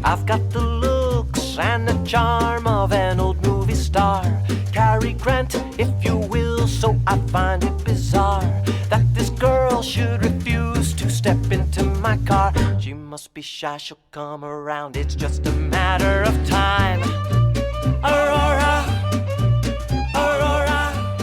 I've got the looks and the charm of an old movie star. Cary Grant, if you will, so I find it bizarre that this girl should refuse to step into my car. She must be shy, she'll come around, it's just a matter of time. Aurora, Aurora,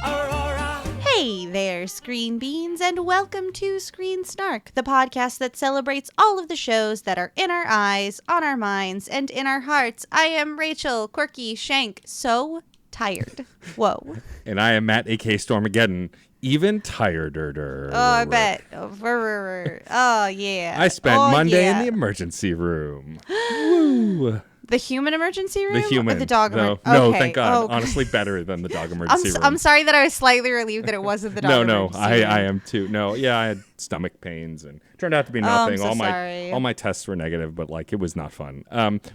Aurora. Hey there, Screen Beans, and welcome to Screen Snark, the podcast that celebrates all of the shows that are in our eyes, on our minds, and in our hearts. I am Rachel Quirky Shank, so tired. Whoa. And I am Matt, a.k.a. Stormageddon, even tireder. Oh, I bet. Oh, yeah. I spent Monday in the emergency room. Woo. The human emergency room? The human. Or the dog emergency No, okay. thank God. Oh. Honestly, better than the dog emergency room. I'm sorry that I was slightly relieved that it wasn't the dog emergency room. I am too. No, yeah, I had stomach pains and turned out to be nothing. I'm so sorry. All my tests were negative, but like it was not fun.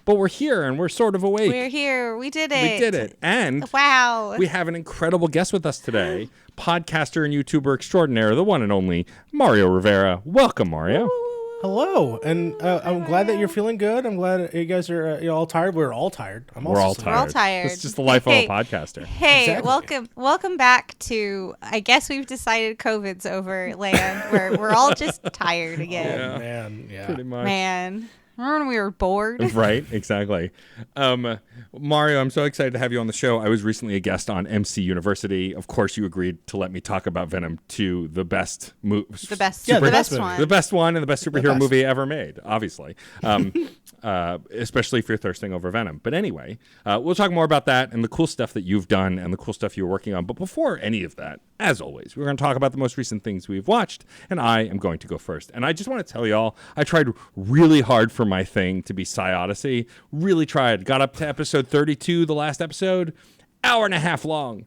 But we're here and we're sort of awake. We're here. We did it. We did it. And wow. We have an incredible guest with us today. Podcaster and YouTuber extraordinaire, the one and only Mario Rivera. Welcome, Mario. Hello, and I'm glad that you're feeling good. I'm glad you guys are all tired. We're all tired. We're all tired. It's just the life of a podcaster. Hey, Exactly. welcome back to, I guess we've decided COVID's over land, where we're all just tired again. Yeah. Man, yeah. Pretty much. Man, remember when we were bored? Right, exactly. Mario, I'm so excited to have you on the show. I was recently a guest on MC University. Of course, you agreed to let me talk about Venom 2, the best movie. The best movie. one. The best one and the best superhero movie ever made, obviously. Especially if you're thirsting over Venom. But anyway, we'll talk more about that and the cool stuff that you've done and the cool stuff you're working on. But before any of that, as always, we're going to talk about the most recent things we've watched, and I am going to go first. And I just want to tell y'all, I tried really hard for my thing to be Psy Odyssey. Really tried. Got up to episode 32, the last episode, hour and a half long.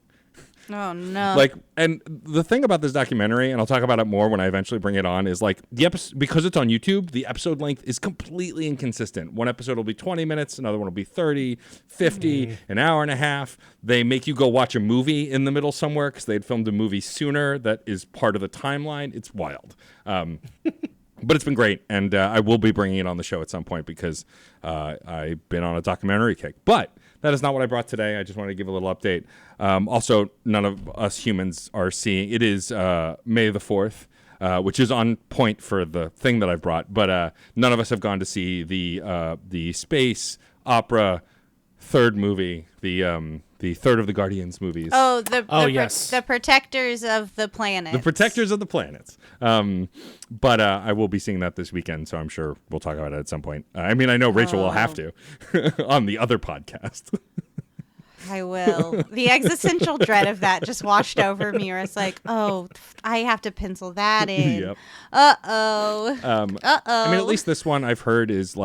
Oh, no. And the thing about this documentary, and I'll talk about it more when I eventually bring it on, is like the episode, because it's on YouTube, the episode length is completely inconsistent. One episode will be 20 minutes, another one will be 30, 50, an hour and a half. They make you go watch a movie in the middle somewhere because they'd filmed a movie sooner that is part of the timeline. It's wild. But it's been great, and I will be bringing it on the show at some point because I've been on a documentary kick. But that is not what I brought today. I just wanted to give a little update. Also, none of us humans are seeing. It is May the 4th, which is on point for the thing that I've brought. But none of us have gone to see the space opera third movie, the third of the Guardians movies. Oh, yes. The protectors of the planet. The protectors of the planets. But I will be seeing that this weekend, so I'm sure we'll talk about it at some point. I mean, I know Rachel will have to on the other podcast. I will. The existential dread of that just washed over me. Where it's like, oh, I have to pencil that in. Yep. Uh-oh. I mean, at least this one I've heard is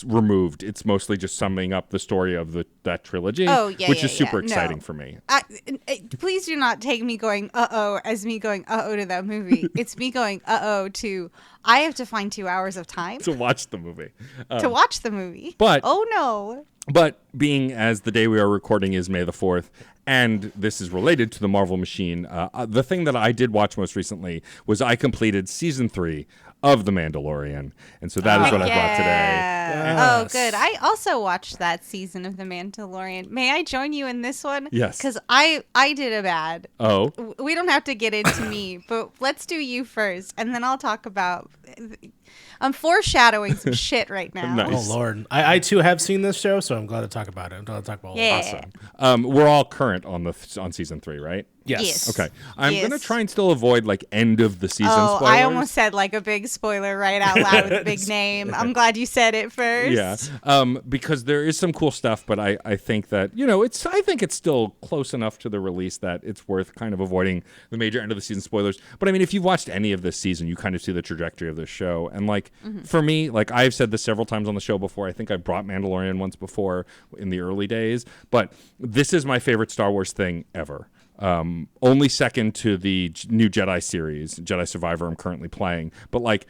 removed. It's mostly just summing up the story of that trilogy, which is super exciting for me. Please do not take me going uh-oh as me going uh-oh to that movie. It's me going uh-oh to I have to find 2 hours of time To watch the movie. But oh no. But being as the day we are recording is May the 4th, and this is related to the Marvel machine, the thing that I did watch most recently was I completed season 3 of The Mandalorian. And so that is what I brought today. Yes. Oh, good. I also watched that season of The Mandalorian. May I join you in this one? Yes. Because I did a bad. Oh. We don't have to get into me, but let's do you first, and then I'll talk about... I'm foreshadowing some shit right now. Nice. Oh, Lord. I too have seen this show, so I'm glad to talk about it. I'm glad to talk about all of it. Awesome. We're all current on season 3, right? Yes. Okay. I'm going to try and still avoid end of the season spoilers. I almost said a big spoiler right out loud with a big name. I'm glad you said it first. Yeah. Because there is some cool stuff, but I think that, I think it's still close enough to the release that it's worth kind of avoiding the major end of the season spoilers. But I mean, if you've watched any of this season, you kind of see the trajectory of this show. And for me, I've said this several times on the show before. I think I brought Mandalorian once before in the early days, but this is my favorite Star Wars thing ever. Only second to the new Jedi series, Jedi Survivor I'm currently playing. But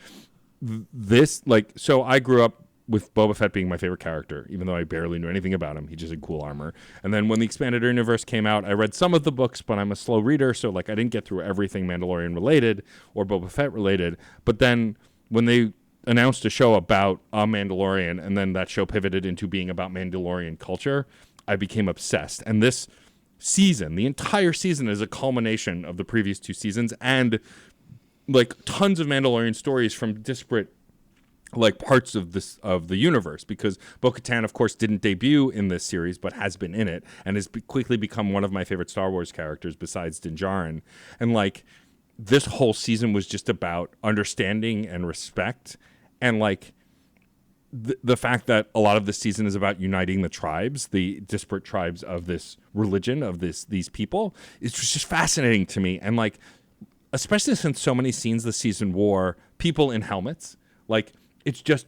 so I grew up with Boba Fett being my favorite character, even though I barely knew anything about him. He just had cool armor. And then when the Expanded Universe came out, I read some of the books, but I'm a slow reader, so I didn't get through everything Mandalorian related or Boba Fett related. But then when they announced a show about a Mandalorian, and then that show pivoted into being about Mandalorian culture, I became obsessed. And this season, the entire season, is a culmination of the previous 2 seasons, and like tons of Mandalorian stories from disparate like parts of the universe, because Bo-Katan, of course, didn't debut in this series but has been in it and has quickly become one of my favorite Star Wars characters besides Din Djarin. And like this whole season was just about understanding and respect, and like the fact that a lot of this season is about uniting the tribes, the disparate tribes of this religion, of these people, is just fascinating to me. And like, especially since so many scenes this season wore people in helmets, like it's just,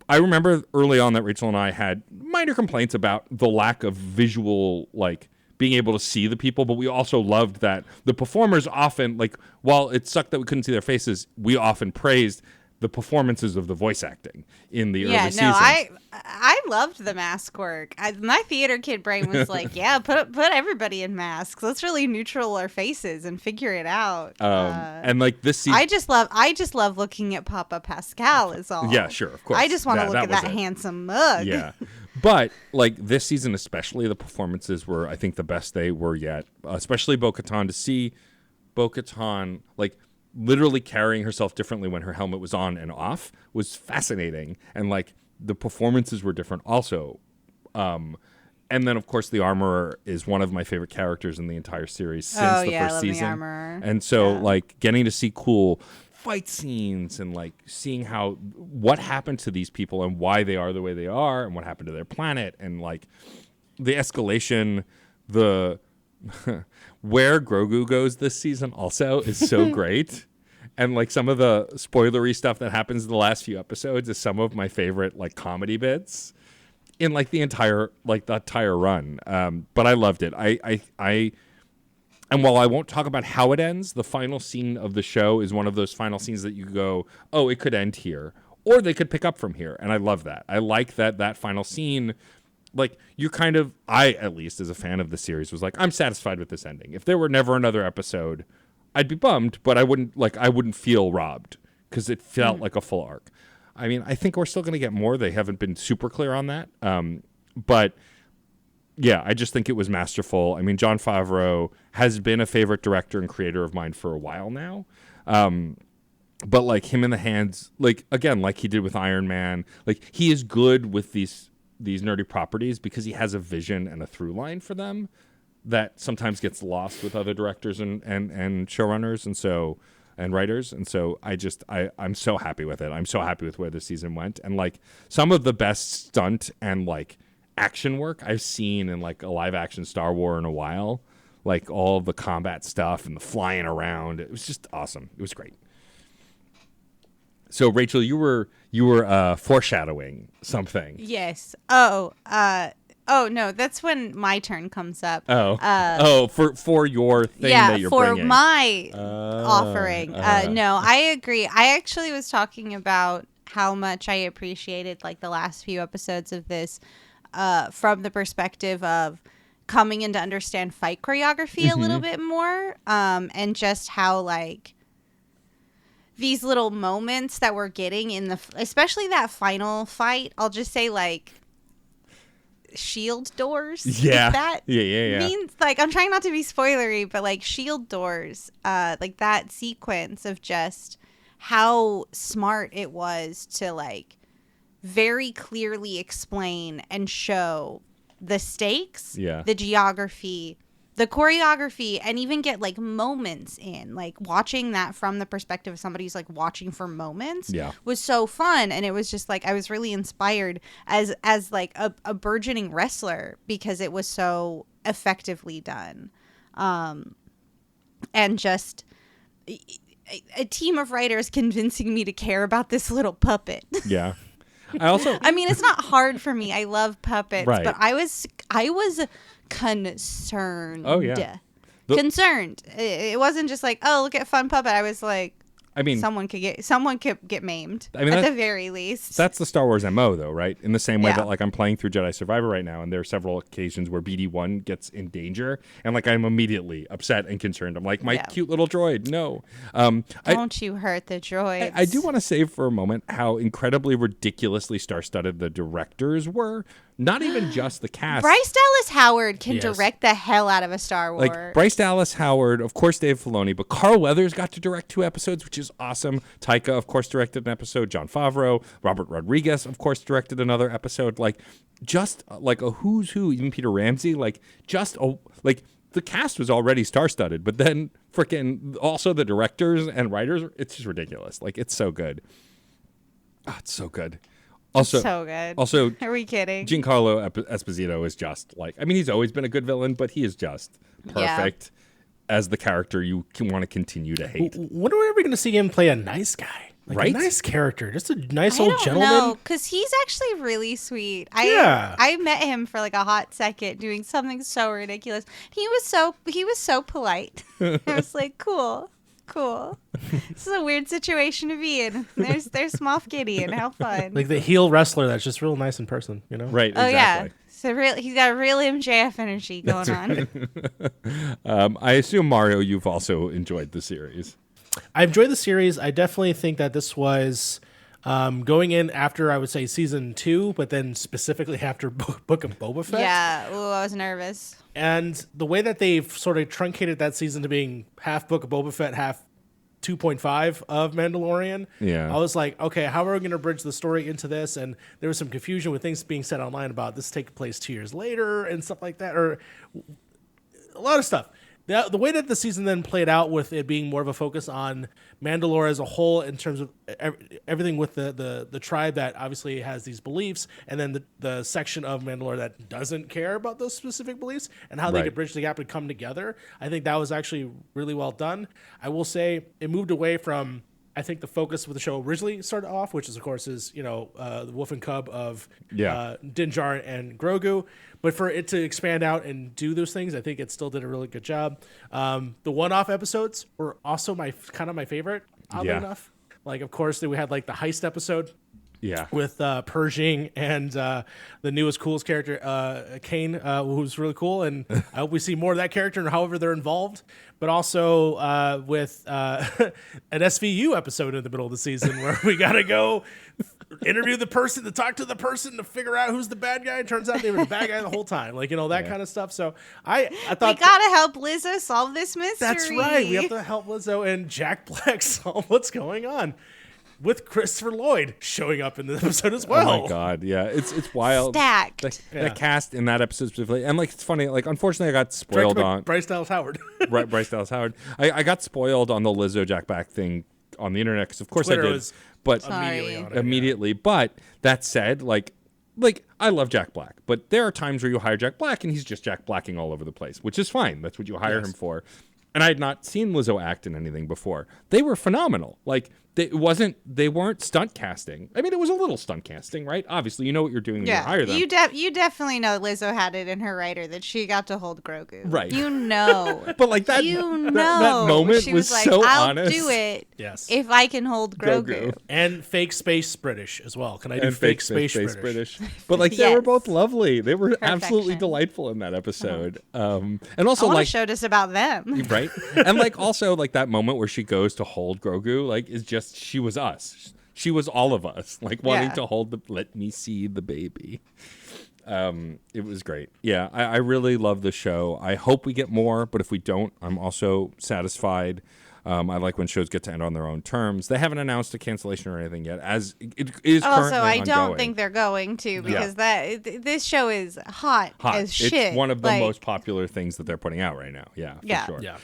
I remember early on that Rachel and I had minor complaints about the lack of visual, like being able to see the people, but we also loved that the performers often, like, while it sucked that we couldn't see their faces, we often praised the performances of the voice acting in the early seasons. I loved the mask work. My theater kid brain was like, yeah, put everybody in masks. Let's really neutral our faces and figure it out. And like this season, I just love looking at Papa Pascal is all. Yeah, sure, of course. I just want to look at that handsome mug. Yeah. But like this season especially, the performances were, I think, the best they were yet. Especially Bo-Katan, to see Bo-Katan like literally carrying herself differently when her helmet was on and off was fascinating. And like the performances were different also. And then of course the Armorer is one of my favorite characters in the entire series since the first season. The Armorer. And so like getting to see cool fight scenes and like seeing what happened to these people and why they are the way they are and what happened to their planet, and like the escalation, the where Grogu goes this season also is so great. And like some of the spoilery stuff that happens in the last few episodes is some of my favorite like comedy bits in like the entire run. But I loved it. And while I won't talk about how it ends, the final scene of the show is one of those final scenes that you go, oh, it could end here, or they could pick up from here. And I love that. I like that final scene. Like, you're kind of, I, at least as a fan of the series, was like, I'm satisfied with this ending. If there were never another episode, I'd be bummed, but I wouldn't feel robbed, because it felt like a full arc. I mean, I think we're still going to get more. They haven't been super clear on that. But yeah, I just think it was masterful. I mean, Jon Favreau has been a favorite director and creator of mine for a while now. But like him in the hands, like again, like he did with Iron Man, like he is good with these nerdy properties because he has a vision and a through line for them that sometimes gets lost with other directors and showrunners and writers. And so I'm so happy with it. I'm so happy with where the season went. And like some of the best stunt and like action work I've seen in like a live action Star Wars in a while, like all of the combat stuff and the flying around. It was just awesome. It was great. So Rachel, you were foreshadowing something. Yes. Oh no, that's when my turn comes up. For your thing that you're bringing. Yeah, for my offering. No, I agree. I actually was talking about how much I appreciated like the last few episodes of this from the perspective of coming in to understand fight choreography a little bit more, and just how like these little moments that we're getting in especially that final fight, I'll just say like shield doors. Yeah. That yeah. means like, I'm trying not to be spoilery, but like shield doors, like that sequence of just how smart it was to like very clearly explain and show the stakes, the geography, the choreography, and even get like moments in, like watching that from the perspective of somebody who's like watching for moments was so fun. And it was just like I was really inspired as like a burgeoning wrestler because it was so effectively done, and just a team of writers convincing me to care about this little puppet. I mean, it's not hard for me. I love puppets, but I was concerned. Oh yeah, concerned. It wasn't just like, oh, look at fun puppet. I was like, I mean, someone could get maimed. I mean, at the very least. That's the Star Wars MO, though, right? In the same way Yeah. that, like, I'm playing through Jedi Survivor right now, and there are several occasions where BD1 gets in danger, and, like, I'm immediately upset and concerned. I'm like, my cute little droid, no. Don't you hurt the droids. I do want to say for a moment how incredibly ridiculously star-studded the directors were. Not even just the cast. Bryce Dallas Howard can Yes. direct the hell out of a Star Wars. Like Bryce Dallas Howard, of course, Dave Filoni, but Carl Weathers got to direct 2 episodes, which is awesome. Taika, of course, directed an episode. John Favreau, Robert Rodriguez, of course, directed another episode. Like, just like a who's who. Even Peter Ramsey. Like, the cast was already star-studded, but then freaking also the directors and writers. It's just ridiculous. Like, it's so good. Oh, it's so good. Also, so good. Also, are we kidding? Giancarlo Esposito is just like, I mean, he's always been a good villain, but he is just perfect as the character you can want to continue to hate. When are we ever going to see him play a nice guy? Like Right? A nice character, just a nice I old don't gentleman. know, because he's actually really sweet. I met him for like a hot second doing something so ridiculous. He was so polite. I was like, cool. This is a weird situation to be in. There's Moff Gideon. How fun. Like the heel wrestler that's just real nice in person, you know? Right, oh exactly. yeah. So he's got a real MJF energy going on. I assume, Mario, you've also enjoyed the series. I enjoyed the series. I definitely think that this was going in after, I would say, season 2, but then specifically after Book of Boba Fett. Yeah. Ooh, I was nervous. And the way that they've sort of truncated that season to being half Book of Boba Fett, half 2.5 of Mandalorian. Yeah. I was like, okay, how are we going to bridge the story into this? And there was some confusion with things being said online about this taking place 2 years later and stuff like that, or a lot of stuff. The way that the season then played out with it being more of a focus on Mandalore as a whole in terms of everything with the tribe that obviously has these beliefs, and then the section of Mandalore that doesn't care about those specific beliefs, and how they Right. could bridge the gap and come together. I think that was actually really well done. I will say it moved away from, I think, the focus with the show originally started off, which is, of course, is, the wolf and cub of Din Djarin and Grogu. But for it to expand out and do those things, I think it still did a really good job. The one-off episodes were also my favorite, oddly enough. Like, of course, we had like the heist episode. Yeah. With Pershing and the newest, coolest character, Kane, who's really cool. And I hope we see more of that character and however they're involved. But also with an SVU episode in the middle of the season where we got to go interview the person, to talk to the person, to figure out who's the bad guy. It turns out they were the bad guy the whole time. Like, that kind of stuff. So I thought... We gotta help Lizzo solve this mystery. That's right. We have to help Lizzo and Jack Black solve what's going on, with Christopher Lloyd showing up in the episode as well. Oh my god, yeah, it's wild. Stacked. The cast in that episode specifically, and like it's funny. Like unfortunately, I got spoiled Directed by on Bryce Dallas Howard. Right, Bryce Dallas Howard. I got spoiled on the Lizzo Jack Black thing on the internet because of course Twitter I did, was but immediately on it. immediately. But that said, like I love Jack Black, but there are times where you hire Jack Black and he's just Jack Blacking all over the place, which is fine. That's what you hire him for. And I had not seen Lizzo act in anything before. They were phenomenal. Like they weren't stunt casting. I mean, it was a little stunt casting, right? Obviously, you know what you're doing when you hire them. You definitely know Lizzo had it in her writer that she got to hold Grogu. Right. You know. But like that, that moment she was like, so I'll honest. do it Yes. if I can hold Grogu. And fake space British as well. Can I do And fake space British? But like they were Yes. both lovely. They were absolutely Perfection. delightful in that episode. And also I want like to show this about them. right, and like also like that moment where she goes to hold Grogu, like is just she was us. She was all of us, like wanting Yeah. to hold let me see the baby. It was great. Yeah, I really love the show. I hope we get more, but if we don't, I'm also satisfied. I like when shows get to end on their own terms. They haven't announced a cancellation or anything yet, as it is Also, currently I don't ongoing. think they're going to because this show is hot as shit. It's one of the Like, most popular things that they're putting out right now. Yeah, for Yeah, sure. Yeah.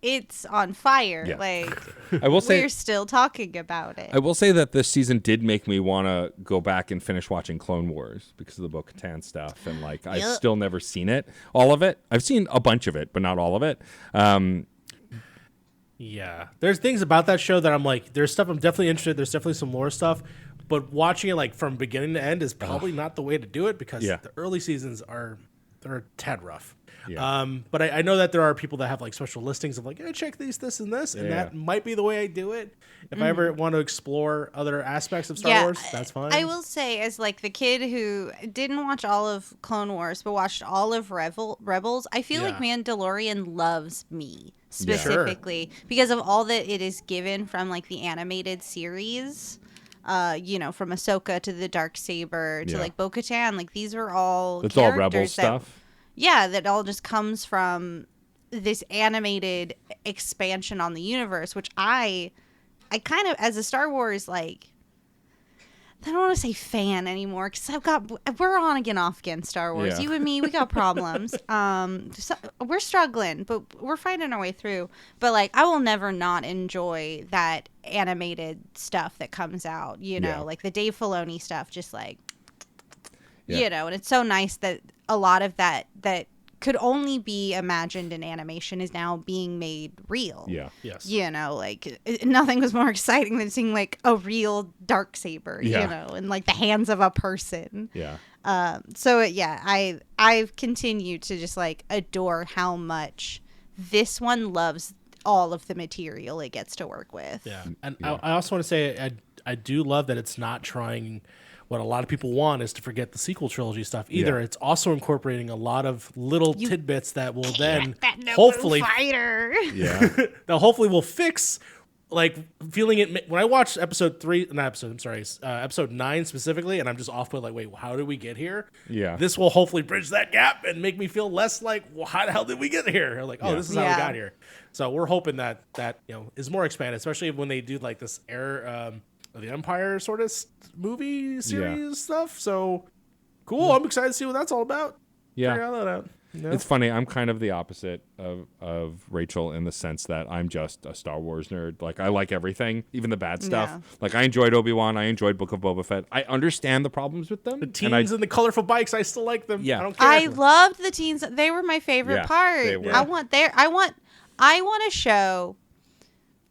it's on fire. Yeah. Like I will say, we're still talking about it. I will say that this season did make me want to go back and finish watching Clone Wars because of the Bo-Katan stuff, and like I've Yep. still never seen it, all of it. I've seen a bunch of it, but not all of it. Yeah. There's things about that show that I'm like, there's stuff I'm definitely interested. There's definitely some lore stuff. But watching it like from beginning to end is probably not the way to do it because Yeah. the early seasons they're a tad rough. Yeah. But I know that there are people that have like special listings of like, hey, check this, and this, and that might be the way I do it. If I ever want to explore other aspects of Star Wars, that's fine. I will say, as like the kid who didn't watch all of Clone Wars but watched all of Rebels, I feel like Mandalorian loves me specifically because of all that it is given from like the animated series. From Ahsoka to the Darksaber to like Bo-Katan, like these are all it's all Rebel stuff. Yeah, that all just comes from this animated expansion on the universe, which I kind of, as a Star Wars, like, I don't want to say fan anymore because we're on again, off again, Star Wars. Yeah. You and me, we got problems. So we're struggling, but we're finding our way through. But like, I will never not enjoy that animated stuff that comes out, like the Dave Filoni stuff, just like, and it's so nice that a lot of that could only be imagined in animation is now being made real. Yeah. Yes. Like nothing was more exciting than seeing like a real Darksaber, in like the hands of a person. Yeah. I've continued to just like adore how much this one loves all of the material it gets to work with. Yeah. And I also want to say I do love that it's not trying what a lot of people want is to forget the sequel trilogy stuff either. It's also incorporating a lot of little tidbits that will then hopefully that hopefully will fix like feeling it when I watched episode 9 specifically, and I'm just off put like, wait, how did we get here? Yeah. This will hopefully bridge that gap and make me feel less like, well, how the hell did we get here? Like, oh, this is how we got here. So we're hoping that is more expanded, especially when they do like this the Empire sort of movie series stuff. So cool. I'm excited to see what that's all about. Yeah. Figure all that out. It's funny. I'm kind of the opposite of Rachel in the sense that I'm just a Star Wars nerd. Like, I like everything, even the bad stuff. Yeah. Like, I enjoyed Obi-Wan. I enjoyed Book of Boba Fett. I understand the problems with them. The teens and the colorful bikes, I still like them. Yeah. I don't care. I loved the teens. They were my favorite part. They were. I want a show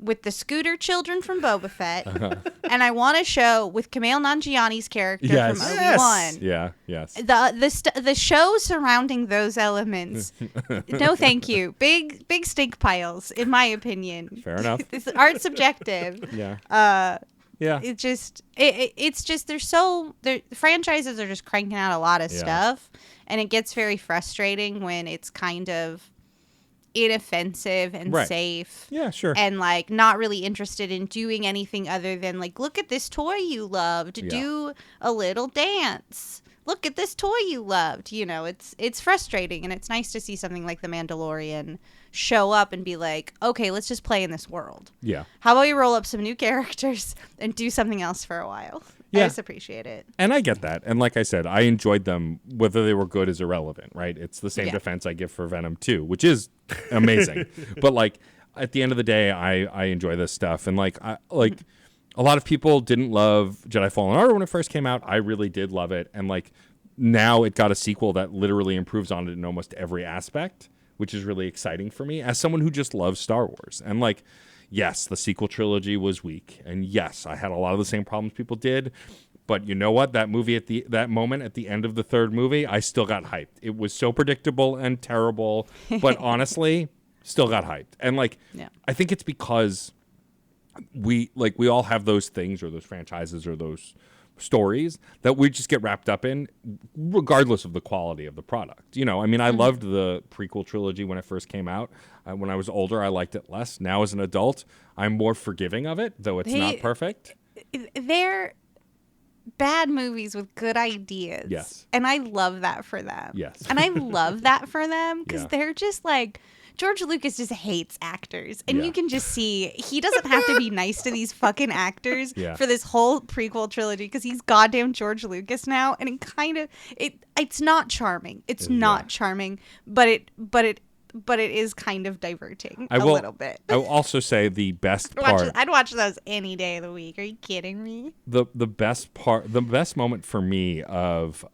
with the scooter children from Boba Fett, and I want a show with Kumail Nanjiani's character from Obi-Wan. Yeah, yes. The show surrounding those elements, no thank you. Big stink piles, in my opinion. Fair enough. Art's subjective. Yeah. Yeah. It's just franchises are just cranking out a lot of stuff, and it gets very frustrating when it's kind of inoffensive and safe. Yeah, sure. And like not really interested in doing anything other than like, look at this toy you loved. Do a little dance. Look at this toy you loved. It's frustrating, and it's nice to see something like The Mandalorian show up and be like, okay, let's just play in this world. Yeah. How about we roll up some new characters and do something else for a while? Yeah. I just appreciate it. And I get that. And like I said, I enjoyed them. Whether they were good is irrelevant, right? It's the same defense I give for Venom 2, which is amazing. But like at the end of the day, I enjoy this stuff. And like a lot of people didn't love Jedi Fallen Order when it first came out. I really did love it. And like now it got a sequel that literally improves on it in almost every aspect, which is really exciting for me as someone who just loves Star Wars. And like, yes, the sequel trilogy was weak. And yes, I had a lot of the same problems people did. But you know what? That movie that moment at the end of the third movie, I still got hyped. It was so predictable and terrible, but honestly, still got hyped. And like, I think it's because we all have those things or those franchises or those stories that we just get wrapped up in regardless of the quality of the product. I loved the prequel trilogy when it first came out. When I was older, I liked it less. Now as an adult, I'm more forgiving of it, though it's not perfect. They're bad movies with good ideas. Yes. And I love that for them. Yes. And I love that for them because they're just like, George Lucas just hates actors. And you can just see he doesn't have to be nice to these fucking actors for this whole prequel trilogy because he's goddamn George Lucas now. And it kind of, it's not charming. It's not charming, but it is kind of diverting a little bit. I will also say the best part. I'd watch those any day of the week. Are you kidding me? The best moment for me of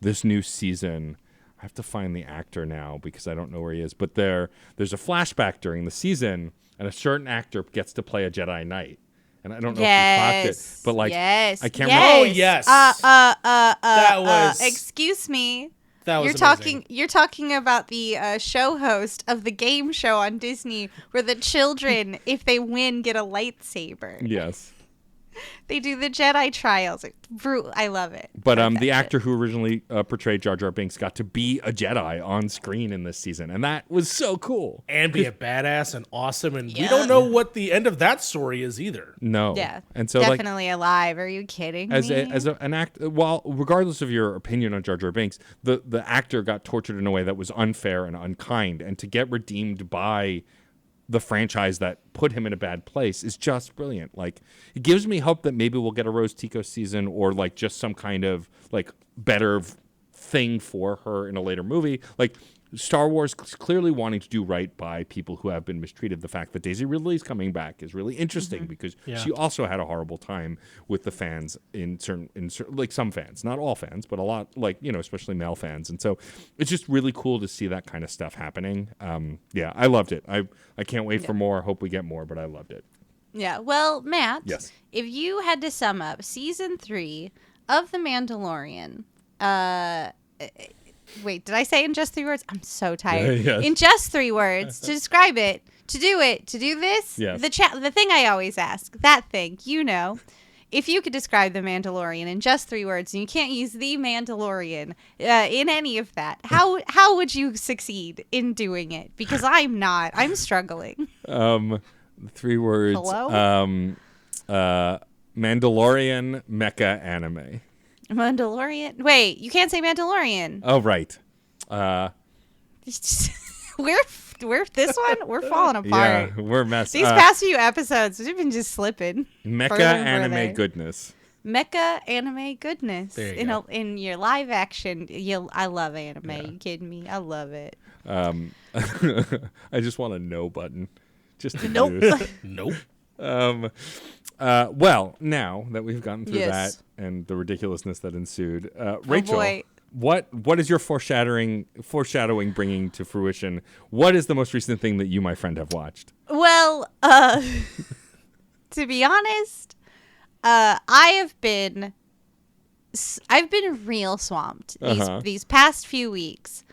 this new season. I have to find the actor now because I don't know where he is. But there's a flashback during the season, and a certain actor gets to play a Jedi Knight. And I don't know if you clocked it, but like I can't remember. Oh yes, that was. Excuse me. That was You're talking about the show host of the game show on Disney, where the children, if they win, get a lightsaber. Yes. They do the Jedi trials. I love it. But the actor who originally portrayed Jar Jar Binks got to be a Jedi on screen in this season, and that was so cool. And be a badass and awesome, and we don't know what the end of that story is either. No. Yeah. And so definitely alive. Are you kidding me? As an actor, well, regardless of your opinion on Jar Jar Binks, the actor got tortured in a way that was unfair and unkind, and to get redeemed by the franchise that put him in a bad place is just brilliant. Like, it gives me hope that maybe we'll get a Rose Tico season, or like just some kind of like better thing for her in a later movie. Like, Star Wars clearly wanting to do right by people who have been mistreated. The fact that Daisy Ridley's coming back is really interesting because she also had a horrible time with the fans in certain, like some fans, not all fans, but a lot, like, you know, especially male fans. And so it's just really cool to see that kind of stuff happening. Yeah, I loved it. I can't wait for more. Hope we get more, but I loved it. Yeah. Well, Matt, yes. If you had to sum up season 3 of The Mandalorian, wait, did I say in just 3 words? I'm so tired. Yes. In just 3 words, to describe it, to do this, yes. the thing I always ask, that thing, you know, if you could describe The Mandalorian in just 3 words, and you can't use The Mandalorian in any of that, how would you succeed in doing it? Because I'm struggling. 3 words. Hello? Mandalorian mecha anime. Mandalorian? Wait, you can't say Mandalorian. Oh, right. We're this one. We're falling apart. Yeah, we're messing. These past few episodes, we've been just slipping. Mecha anime goodness. Mecha anime goodness. There you go. In your live action, I love anime. You kidding me? I love it. I just want a no button. Just to Nope. use. Nope. Well, now that we've gotten through Yes. that and the ridiculousness that ensued, Rachel, boy. what is your foreshadowing bringing to fruition? What is the most recent thing that you, my friend, have watched? Well, to be honest, I've been real swamped these past few weeks.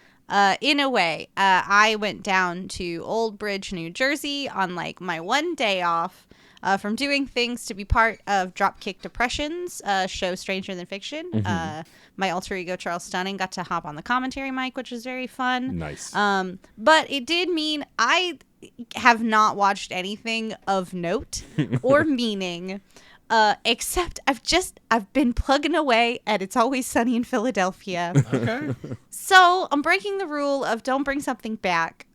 In a way, I went down to Old Bridge, New Jersey on like my one day off from doing things to be part of Dropkick Depression's show Stranger Than Fiction. My alter ego Charles Stunning got to hop on the commentary mic, which was very fun. Nice. But it did mean I have not watched anything of note or meaning. Except I've been plugging away at It's Always Sunny in Philadelphia. Okay. So I'm breaking the rule of don't bring something back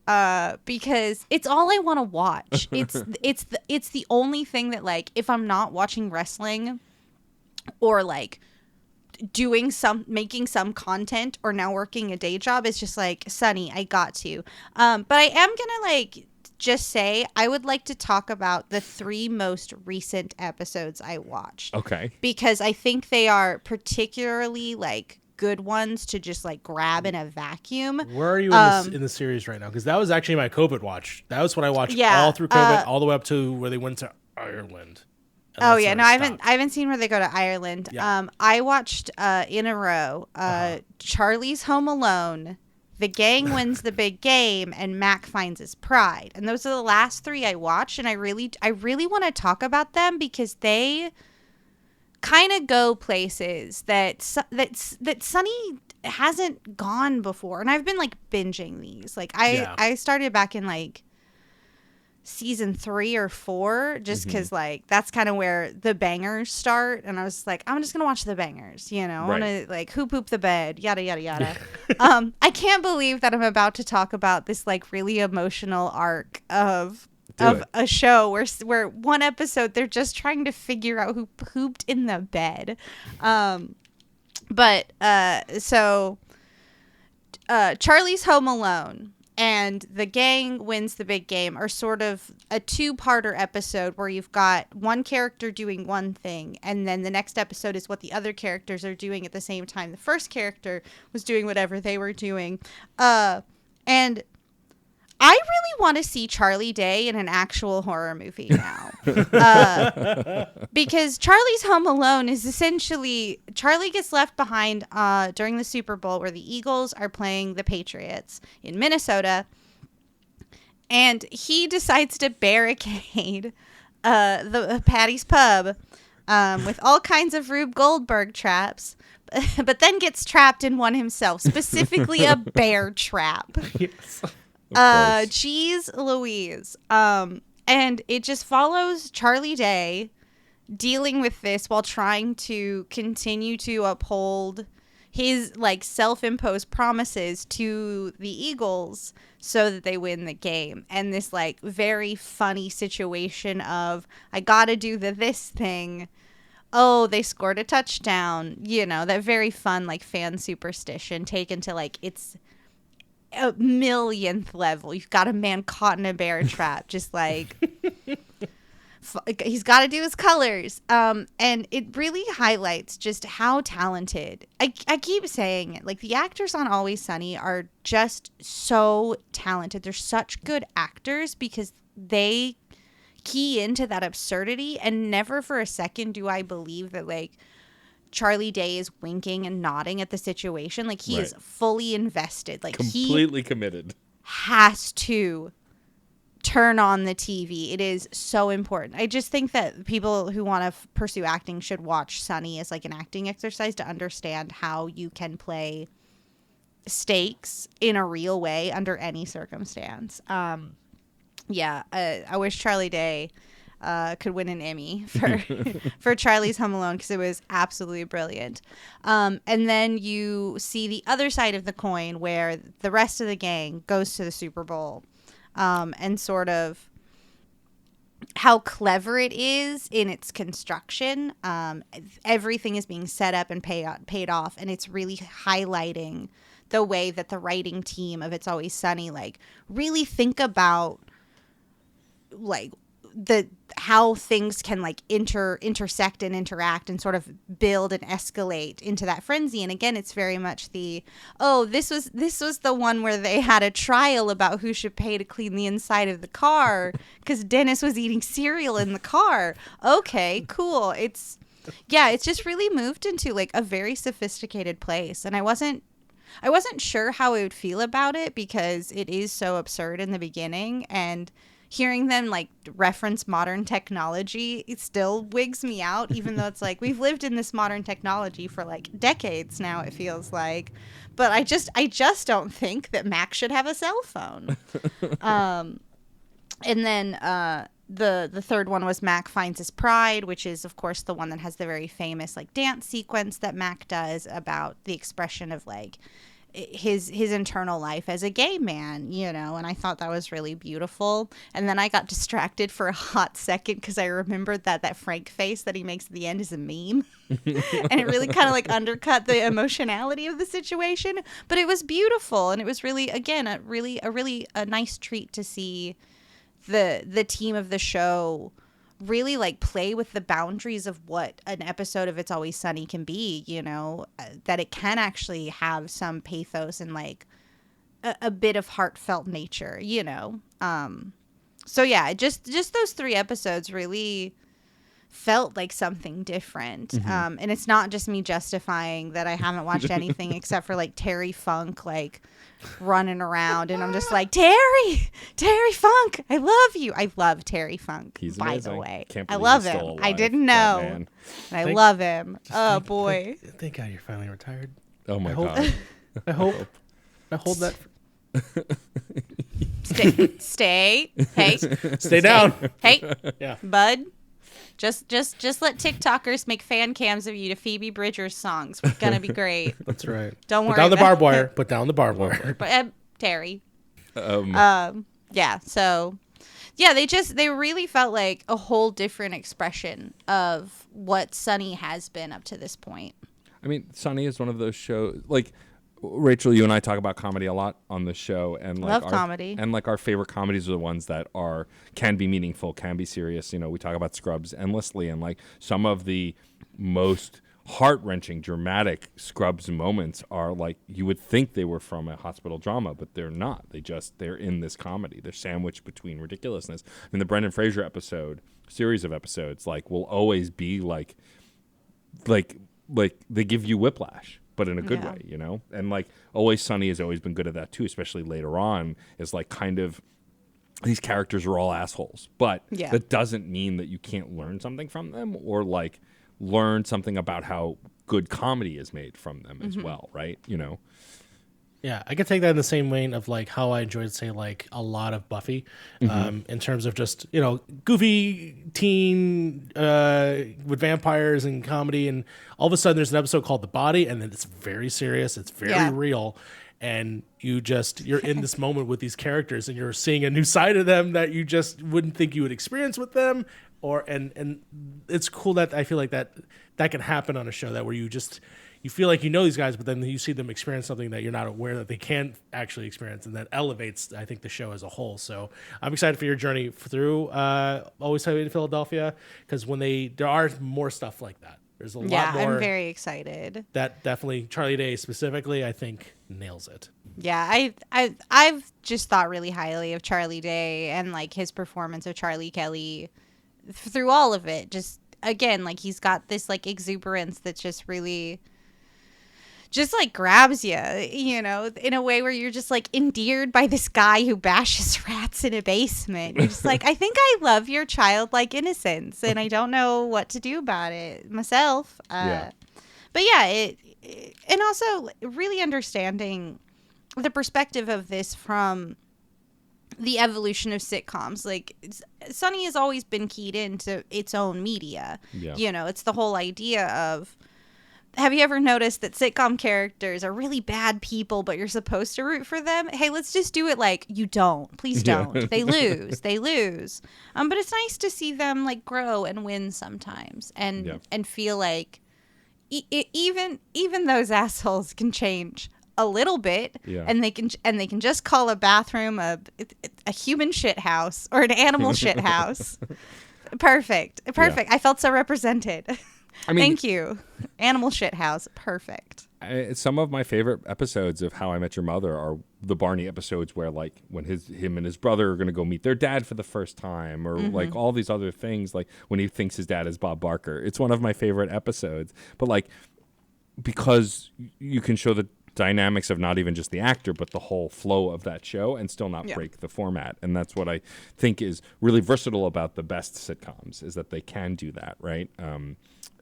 because it's all I want to watch. It's the only thing that, like, if I'm not watching wrestling or like making some content or now working a day job, it's just like, Sunny, I got to. But I am gonna like just say I would like to talk about the 3 most recent episodes I watched. Okay. Because I think they are particularly like good ones to just like grab in a vacuum. Where are you in the series right now? Because that was actually my COVID watch. That was what I watched all through COVID, all the way up to where they went to Ireland. Oh yeah, no, I haven't seen where they go to Ireland. Yeah. I watched in a row Charlie's Home Alone, The Gang Wins the Big Game, and Mac Finds His Pride. And those are the last 3 I watched, and I really want to talk about them because they kind of go places that Sunny hasn't gone before. And I've been like binging these. Like I started back in like season 3 or 4 just because like that's kind of where the bangers start, and I was like, I'm just gonna watch the bangers, you know. I want to like who pooped the bed, yada yada yada. I can't believe that I'm about to talk about this like really emotional arc of a show where one episode they're just trying to figure out who pooped in the bed. So Charlie's Home Alone and The Gang Wins the Big Game are sort of a 2-parter episode where you've got one character doing one thing, and then the next episode is what the other characters are doing at the same time. The first character was doing whatever they were doing. And I really want to see Charlie Day in an actual horror movie now. Because Charlie's Home Alone is essentially Charlie gets left behind during the Super Bowl where the Eagles are playing the Patriots in Minnesota. And he decides to barricade the Patty's Pub with all kinds of Rube Goldberg traps, but then gets trapped in one himself, specifically a bear trap. Yes. Jeez Louise. And it just follows Charlie Day dealing with this while trying to continue to uphold his like self-imposed promises to the Eagles so that they win the game. And this like very funny situation of, I gotta do this thing. Oh, they scored a touchdown. You know, that very fun like fan superstition taken to like its a millionth level. You've got a man caught in a bear trap, just like he's got to do his colors. And it really highlights just how talented. I keep saying it, like the actors on Always Sunny are just so talented. They're such good actors because they key into that absurdity, and never for a second do I believe that like Charlie Day is winking and nodding at the situation. Like he is fully invested. Like completely committed. Has to turn on the TV. It is so important. I just think that people who want to pursue acting should watch Sunny as like an acting exercise to understand how you can play stakes in a real way under any circumstance. I wish Charlie Day could win an Emmy for Charlie's Home Alone because it was absolutely brilliant. And then you see the other side of the coin where the rest of the gang goes to the Super Bowl, and sort of how clever it is in its construction. Everything is being set up and paid off, and it's really highlighting the way that the writing team of It's Always Sunny like really think about like how things can like intersect and interact and sort of build and escalate into that frenzy. And again, it's very much this was the one where they had a trial about who should pay to clean the inside of the car because Dennis was eating cereal in the car. Okay, cool. It's just really moved into like a very sophisticated place. And I wasn't sure how I would feel about it because it is so absurd in the beginning, and hearing them like reference modern technology, it still wigs me out, even though it's like we've lived in this modern technology for like decades now, it feels like. But I just don't think that Mac should have a cell phone. And then the third one was Mac Finds His Pride, which is of course the one that has the very famous like dance sequence that Mac does about the expression of like his internal life as a gay man, you know, and I thought that was really beautiful. And then I got distracted for a hot second because I remembered that Frank face that he makes at the end is a meme. And it really kind of like undercut the emotionality of the situation, but it was beautiful. And it was really, again, a nice treat to see the team of the show really like play with the boundaries of what an episode of It's Always Sunny can be, you know, that it can actually have some pathos and like a bit of heartfelt nature, you know. So yeah, just those 3 episodes really felt like something different. Mm-hmm. And it's not just me justifying that I haven't watched anything except for like Terry Funk like running around, and I'm just like, Terry Funk, I love you. I love Terry Funk. He's by amazing. the way. Can't I believe love he's still him. alive, I didn't that know. man. And I love him. Oh boy. Thank God you're finally retired. Oh my God. I hope. I hold that. Stay. Hey. Stay down. Hey. Yeah. Bud. Just let TikTokers make fan cams of you to Phoebe Bridgers songs. It's gonna be great. That's right. Don't worry. Put down the about barbed wire. Put down the barbed wire. But Terry. Yeah. So, yeah, they really felt like a whole different expression of what Sunny has been up to this point. I mean, Sunny is one of those shows like. Rachel, you and I talk about comedy a lot on the show, and like love comedy. And like our favorite comedies are the ones that can be meaningful, can be serious. You know, we talk about Scrubs endlessly, and like some of the most heart-wrenching, dramatic Scrubs moments are like you would think they were from a hospital drama, but they're not. They're in this comedy. They're sandwiched between ridiculousness. I mean, the Brendan Fraser series of episodes, like will always be like they give you whiplash, but in a good way, you know? And like Always Sunny has always been good at that too, especially later on, is like kind of these characters are all assholes, but that doesn't mean that you can't learn something from them or like learn something about how good comedy is made from them as well, right? You know? Yeah, I could take that in the same vein of like how I enjoyed, say, like a lot of Buffy, in terms of just, you know, goofy teen with vampires and comedy, and all of a sudden there's an episode called The Body, and then it's very serious, it's very real, and you're in this moment with these characters, and you're seeing a new side of them that you just wouldn't think you would experience with them, and it's cool that I feel like that can happen on a show that where you feel like you know these guys, but then you see them experience something that you're not aware that they can actually experience, and that elevates, I think, the show as a whole. So I'm excited for your journey through Always Sunny in Philadelphia, because there are more stuff like that. There's a lot more. I'm very excited. That definitely, Charlie Day specifically, I think, nails it. Yeah, I've just thought really highly of Charlie Day and like his performance of Charlie Kelly through all of it. Just again, like he's got this like exuberance that's just really just like grabs you, you know, in a way where you're just like endeared by this guy who bashes rats in a basement. You're just like, I think I love your childlike innocence, and I don't know what to do about it myself. But yeah, and also really understanding the perspective of this from the evolution of sitcoms. Like Sunny has always been keyed into its own media. Yeah. You know, it's the whole idea of, have you ever noticed that sitcom characters are really bad people, but you're supposed to root for them? Hey, let's just do it like you don't. Please don't. Yeah. They lose. They lose. But it's nice to see them like grow and win sometimes, and feel like even those assholes can change a little bit, and they can just call a bathroom a human shit house or an animal shit house. Perfect. Yeah. I felt so represented. I mean, thank you. Animal shit house. Perfect. Some of my favorite episodes of How I Met Your Mother are the Barney episodes where like when him and his brother are going to go meet their dad for the first time, or like all these other things, like when he thinks his dad is Bob Barker. It's one of my favorite episodes. But like, because you can show the dynamics of not even just the actor, but the whole flow of that show and still not break the format. And that's what I think is really versatile about the best sitcoms, is that they can do that, right?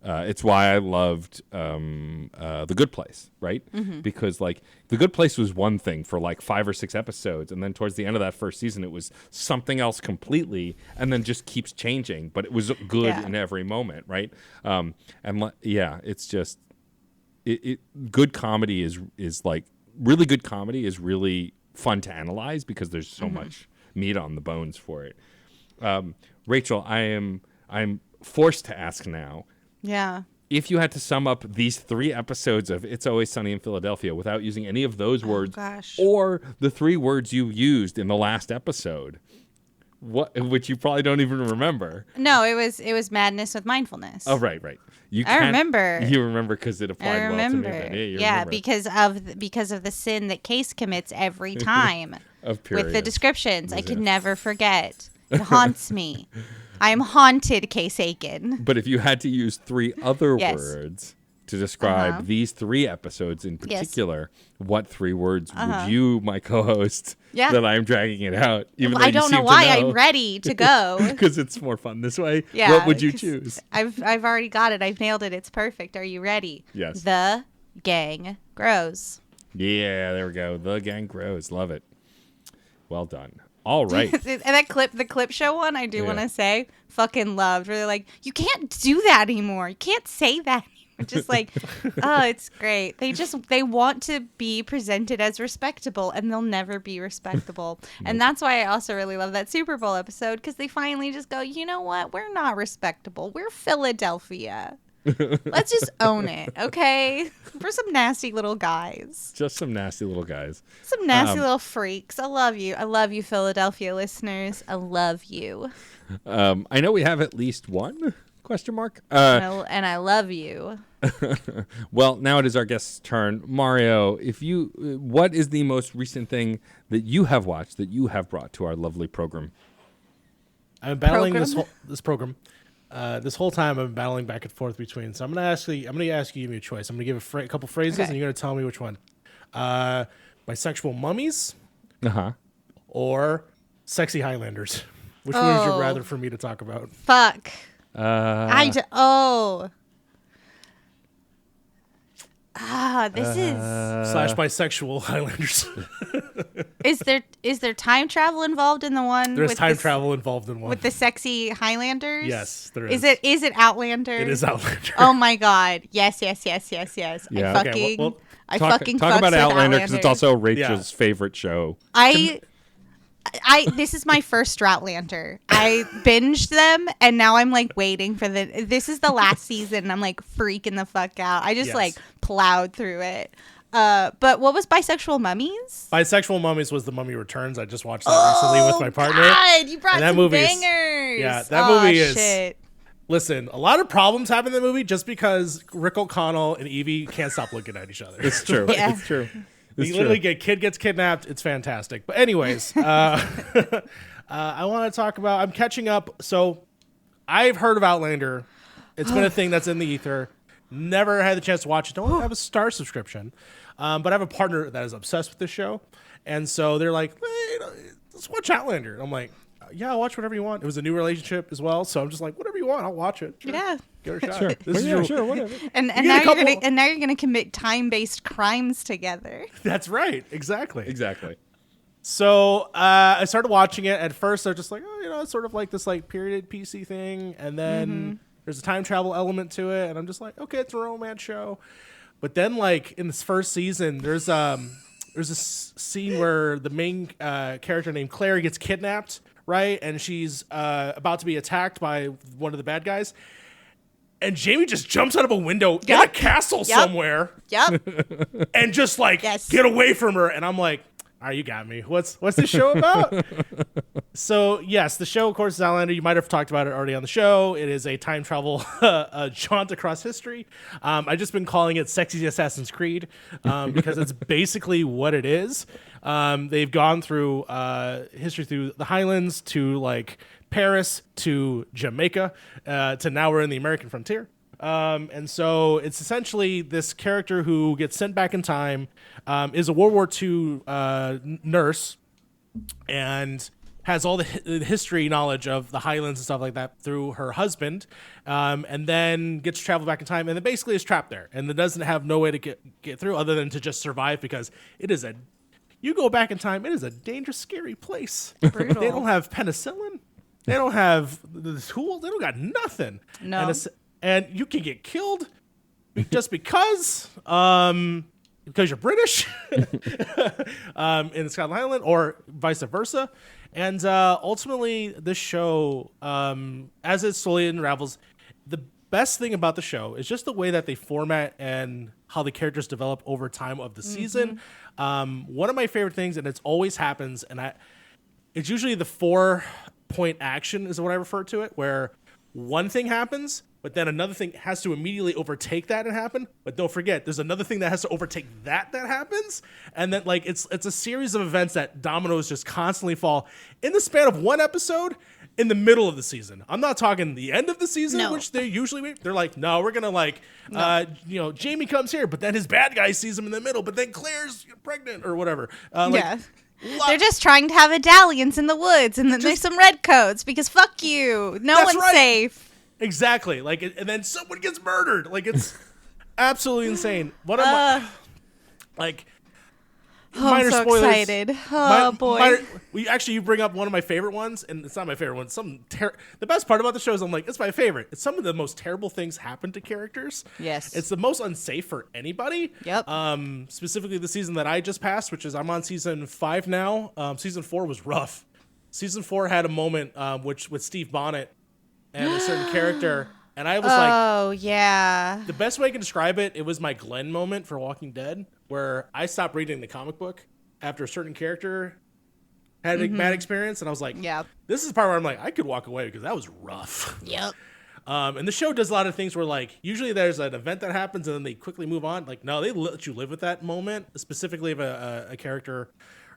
It's why I loved The Good Place, right? Because like The Good Place was one thing for like 5 or 6 episodes, and then towards the end of that first season it was something else completely, and then just keeps changing, but it was good in every moment, right? It's just good comedy is like, really good comedy is really fun to analyze because there's so much meat on the bones for it. Rachel, I'm forced to ask now. Yeah. If you had to sum up these 3 episodes of It's Always Sunny in Philadelphia without using any of those words, or the 3 words you used in the last episode, which you probably don't even remember. No, it was madness with mindfulness. Oh, right. I remember. You remember because it applied well to me. Then. Yeah, because of the sin that Case commits every time with the descriptions. I can never forget. It haunts me. I am haunted, Case Aiken. But if you had to use 3 other words to describe these 3 episodes in particular, what 3 words would you, my co-host, that I'm dragging it out? Even though I don't know why I'm ready to go. Because it's more fun this way. Yeah, what would you choose? I've already got it. I've nailed it. It's perfect. Are you ready? Yes. The gang grows. Yeah, there we go. The gang grows. Love it. Well done. All right. And the clip show one, I do want to say, fucking loved. Where they're like, you can't do that anymore. You can't say that anymore. Just like, oh, it's great. They want to be presented as respectable, and they'll never be respectable. And that's why I also really love that Super Bowl episode, because they finally just go, you know what? We're not respectable. We're Philadelphia. Let's just own it, okay? We're some nasty little guys. Just some nasty little guys. Some nasty little freaks. I love you. I love you, Philadelphia listeners. I love you. I know we have at least one question mark. And I love you. Well, now it is our guest's turn. Mario, what is the most recent thing that you have watched that you have brought to our lovely program? I'm battling this program. This whole time I've been battling back and forth between. So I'm gonna ask you to give me a choice. I'm gonna give a couple phrases, and you're gonna tell me which one. Bisexual mummies, or sexy Highlanders. Which one would you rather for me to talk about? Fuck. This is / bisexual Highlanders. Is there time travel involved in the one? There's time travel involved in one with the sexy Highlanders. Yes, there is. Is it Outlander? It is Outlander. Oh my god! Yes. Yeah. I fucking talk about Outlander because it's also Rachel's Yeah. favorite show. This is my first Outlander. I binged them and now I'm like waiting for this is the last season and I'm like freaking the fuck out. I just like plowed through it. But what was Bisexual Mummies? Bisexual Mummies was The Mummy Returns. I just watched that recently with my partner. God, you brought some movie bangers. Yeah, that movie is shit. Listen, a lot of problems happen in the movie just because Rick O'Connell and Evie can't stop looking at each other. It's true. Yeah. It's true. You literally gets kidnapped. It's fantastic. But anyways, I want to talk about. I'm catching up. So I've heard of Outlander. It's been a thing that's in the ether. Never had the chance to watch it. Don't have a Star subscription, but I have a partner that is obsessed with this show, and so they're like, hey, let's watch Outlander. And I'm like, yeah, I'll watch whatever you want. It was a new relationship as well, so I'm just like, whatever you want, I'll watch it. Sure. Yeah. Give it a shot. Sure. Sure, whatever. And now you're gonna commit time-based crimes together. That's right. Exactly. So I started watching it. At first, I was just like, it's sort of like this like period PC thing, and then there's a time travel element to it, and I'm just like, okay, it's a romance show. But then, like in this first season, there's a scene where the main character named Claire gets kidnapped, right, and she's about to be attacked by one of the bad guys. And Jamie just jumps out of a window in a castle somewhere. Yep. And just like get away from her. And I'm like, all right, you got me. What's this show about? So yes, the show, of course, is Outlander. You might have talked about it already on the show. It is a time travel jaunt across history. I've just been calling it Sexy Assassin's Creed because it's basically what it is. They've gone through history through the Highlands to like Paris to Jamaica to now we're in the American frontier. And so it's essentially this character who gets sent back in time, is a World War II nurse, and has all the history knowledge of the Highlands and stuff like that through her husband, and then gets to travel back in time, and then basically is trapped there, and then doesn't have no way to get through other than to just survive because you go back in time, it is a dangerous, scary place. Brutal. They don't have penicillin. They don't have the tools. They don't got nothing. No. And you can get killed just because you're British in Scotland Island or vice versa. And ultimately, this show, as it slowly unravels, the best thing about the show is just the way that they format and how the characters develop over time of the season. One of my favorite things, and it always happens, and it's usually the 4-point action is what I refer to it, where one thing happens, but then another thing has to immediately overtake that and happen. But don't forget, there's another thing that has to overtake that happens. And then like it's a series of events that dominoes just constantly fall in the span of one episode in the middle of the season. I'm not talking the end of the season, which they usually they're like, no, we're gonna Jamie comes here, but then his bad guy sees him in the middle, but then Claire's pregnant or whatever. They're just trying to have a dalliance in the woods, and then there's some redcoats because fuck you, no one's safe. Exactly. And then someone gets murdered. Like it's absolutely insane. What am I? I'm so spoilers. Excited. Oh boy. You bring up one of my favorite ones, and it's not my favorite one. The best part about the show is I'm like, it's my favorite. It's some of the most terrible things happen to characters. Yes. It's the most unsafe for anybody. Yep. Specifically the season that I just passed, which is I'm on season 5 now. Season 4 was rough. Season 4 had a moment with Steve Bonnet and a certain character, and I was like, oh yeah. The best way I can describe it, it was my Glenn moment for Walking Dead, where I stopped reading the comic book after a certain character had a bad experience, and I was like, yep. This is the part where I'm like, I could walk away because that was rough. Yep. And the show does a lot of things where like usually there's an event that happens and then they quickly move on. Like no, they let you live with that moment, specifically of a character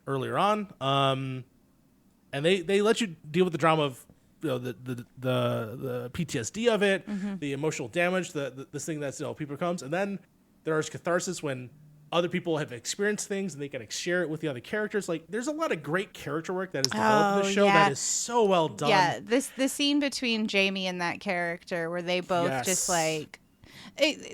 earlier on. And they let you deal with the drama of the PTSD of it, the emotional damage, this thing that's people comes, and then there's catharsis when other people have experienced things and they can share it with the other characters. Like there's a lot of great character work that is developed in the show that is so well done. Yeah, the scene between Jamie and that character where they both just like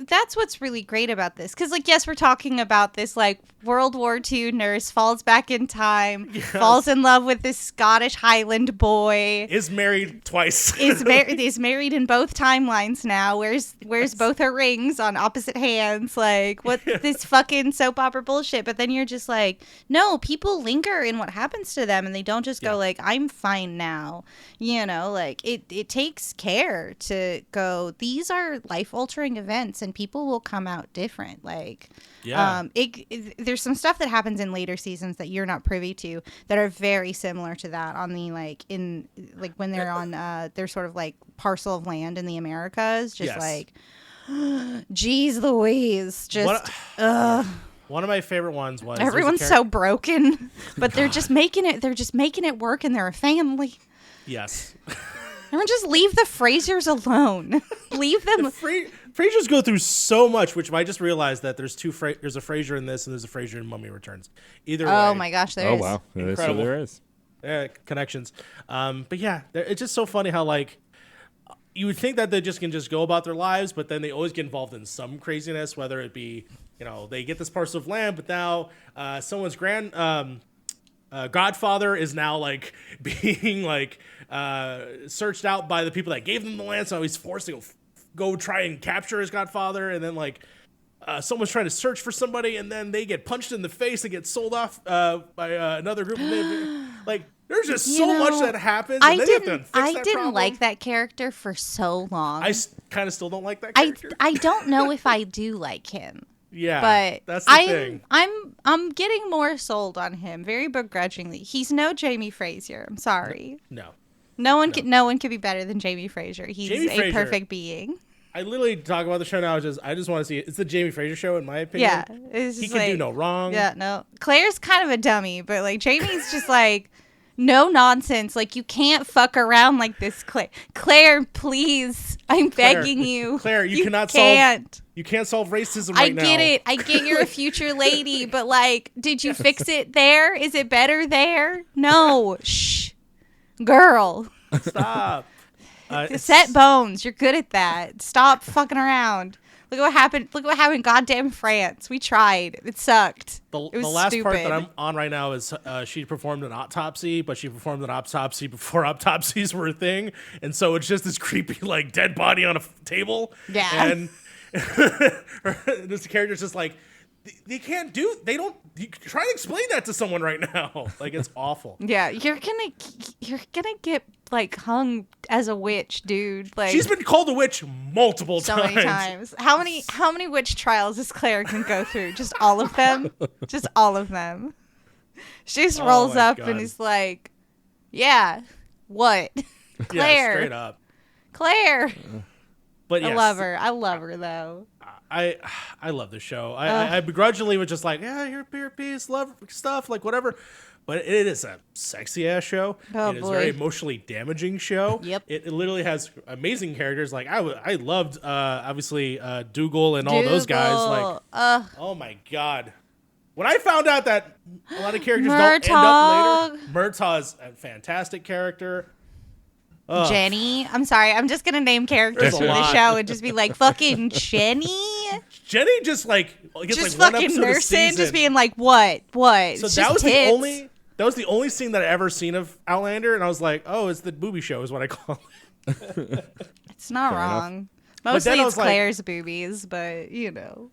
that's what's really great about this. Because, like, yes, we're talking about this, like, World War II nurse falls back in time, falls in love with this Scottish Highland boy. Is married twice. is married in both timelines now. Wears both her rings on opposite hands. Like, what this fucking soap opera bullshit. But then you're just like, no, people linger in what happens to them. And they don't just go, like, I'm fine now. You know, like, it takes care to go, these are life-altering events and people will come out different. Like, there's some stuff that happens in later seasons that you're not privy to that are very similar to that on the when they're on their sort of like parcel of land in the Americas, just like, geez Louise, just one of my favorite ones was everyone's so broken, but they're just making it work, and they're a family. Yes. Everyone just leave the Frasers alone. Leave them. Frasers go through so much, which I just realized that there's there's a Fraser in this and there's a Fraser in Mummy Returns. Either way. Oh my gosh, there is. Oh wow, incredible. So there is. Connections. But yeah, it's just so funny how like you would think that they can just go about their lives, but then they always get involved in some craziness, whether it be, they get this parcel of land, but now someone's godfather is now like being like searched out by the people that gave them the land, so he's forced to go try and capture his godfather, and then like someone's trying to search for somebody, and then they get punched in the face and get sold off by another group. Like there's just so much that happens. And I didn't like that character for so long. I kind of still don't like that character. I don't know if I do like him. Yeah, but that's the thing. I'm getting more sold on him very begrudgingly. He's no Jamie Fraser. I'm sorry. No one could be better than Jamie Fraser. He's a perfect being. I literally talk about the show now. I just want to see it. It's the Jamie Fraser show, in my opinion. Yeah, he can do no wrong. Yeah, no. Claire's kind of a dummy, but like Jamie's just like no nonsense. Like you can't fuck around like this, Claire. Claire, please, I'm begging you. Claire, you can't solve racism right now. I get it. I get you're a future lady, but like, did you fix it there? Is it better there? No. Shh, girl. Stop. Set bones. You're good at that. Stop fucking around. Look what happened. Look what happened in goddamn France. We tried. It sucked. The last part that I'm on right now is she performed an autopsy, but she performed an autopsy before autopsies were a thing. And so it's just this creepy, like, dead body on a table. Yeah. And this character's just like, they don't try and explain that to someone right now. Like, it's awful. Yeah, you're gonna get like hung as a witch, dude. Like she's been called a witch multiple times. So many times. How many witch trials does Claire can go through? Just all of them? Just all of them. She just rolls up and is like, yeah, what? Claire. Yeah, straight up. Claire. But yes, I love her though. I love this show. I begrudgingly was just like, yeah, here, peace, love stuff, like whatever. But it is a sexy ass show. Oh, it is a very emotionally damaging show. Yep. It literally has amazing characters. Like I loved obviously Dougal and all those guys. Like oh my god. When I found out that a lot of characters don't end up later, Murtaugh's a fantastic character. Jenny. I'm sorry. I'm just going to name characters from the show and just be like, fucking Jenny? Jenny just like gets just like fucking one nursing, just being like, what? So that was the only scene that I ever seen of Outlander, and I was like, oh, it's the booby show is what I call it. It's not wrong. Mostly it's Claire's boobies, but you know.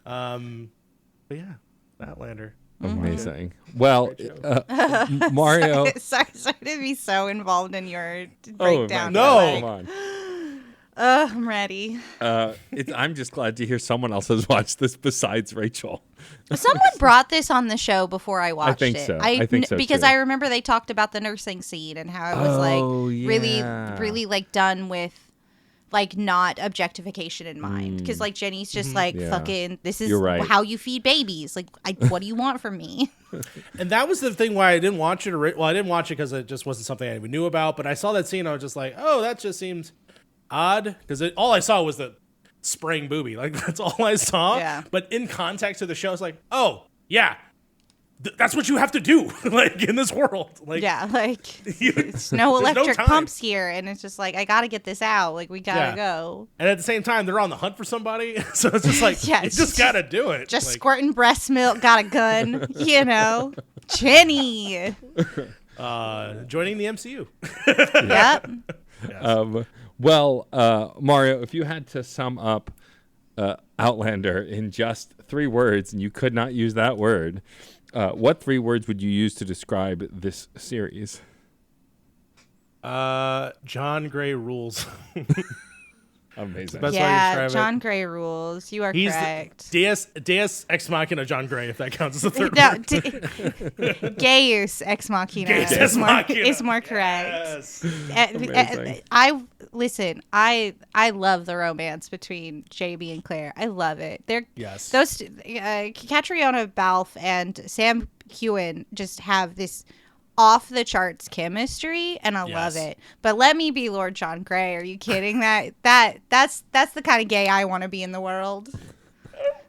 But yeah, Outlander. Amazing. Well, Mario. sorry to be so involved in your breakdown. No. Come on. I'm ready. I'm just glad to hear someone else has watched this besides Rachel. Someone brought this on the show before I watched think it. so. I think so, because too. I remember they talked about the nursing scene and how it was really, yeah. really like done with like not objectification in mind. Because like Jenny's just like Yeah. fucking. This is You're right. how you feed babies. Like, what do you want from me? And that was the thing why I didn't watch it. Well, I didn't watch it because it just wasn't something I even knew about. But I saw that scene. I was just like, oh, that just seems odd. Because all I saw was the spraying booby. Like, that's all I saw. Yeah. But in context of the show, it's like, oh, yeah. That's what you have to do, like, in this world. Like, Yeah, like you- there's no there's electric time. pumps here, and it's just like I gotta get this out. Like we gotta Yeah. go. And at the same time, they're on the hunt for somebody. So it's just like, Yeah, you it's just got to do it. Just like, squirting breast milk, got a gun, you know. Jenny. joining the MCU. Yep. Mario, if you had to sum up Outlander in just 3 words, and you could not use that word, what 3 words would you use to describe this series? John Gray rules. Amazing. Best way to Yeah, describe it. John Gray rules. You are He's correct. Deus Ex Machina John Gray, if that counts as a third No, word. Gaius Ex Machina Gaius is Ex more, Machina. is more correct. Yes. Amazing. I love the romance between Jamie and Claire. I love it. They're Yes. those Catriona Balfe and Sam Heughan just have this off the charts chemistry, and I love Yes. it. But let me be Lord John Grey. Are you kidding? That's the kind of gay I want to be in the world.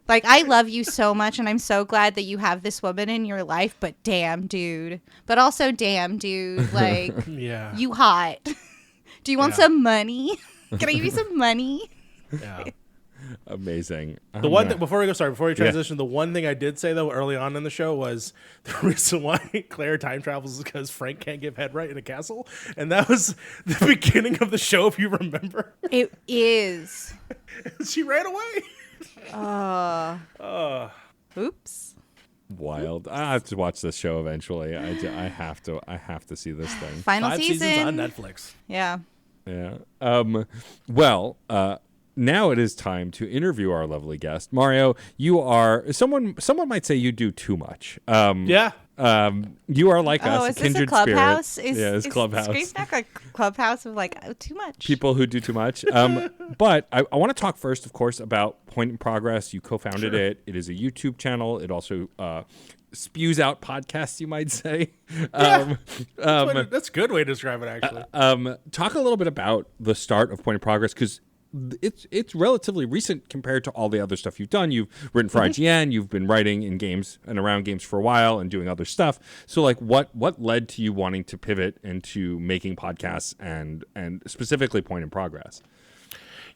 Like, I love you so much, and I'm so glad that you have this woman in your life, but damn, dude. But also, damn, dude. Like, Yeah. you hot. Do you want Yeah. some money? Can I give you some money? Yeah. Amazing. The one thing before we transition, the one thing I did say though early on in the show was the reason why Claire time travels is because Frank can't give head right in a castle, and that was the beginning of the show. If you remember, It is. she ran away. Oops. Wild. I have to watch this show eventually. I have to see this thing. Final 5 season. seasons on Netflix. Yeah. Yeah. Now it is time to interview our lovely guest. Mario, you are someone might say you do too much. Yeah. You are like Oh, us, is this a kindred clubhouse? spirit. It's clubhouse. Screen Snack a clubhouse of like too much. People who do too much. But I want to talk first, of course, about Point in Progress. You co-founded it. It is a YouTube channel. It also spews out podcasts, you might say. That's a good way to describe it, actually. Talk a little bit about the start of Point in Progress, because it's relatively recent compared to all the other stuff you've done. You've written for IGN. You've been writing in games and around games for a while and doing other stuff. So, like, what led to you wanting to pivot into making podcasts and specifically Point in Progress?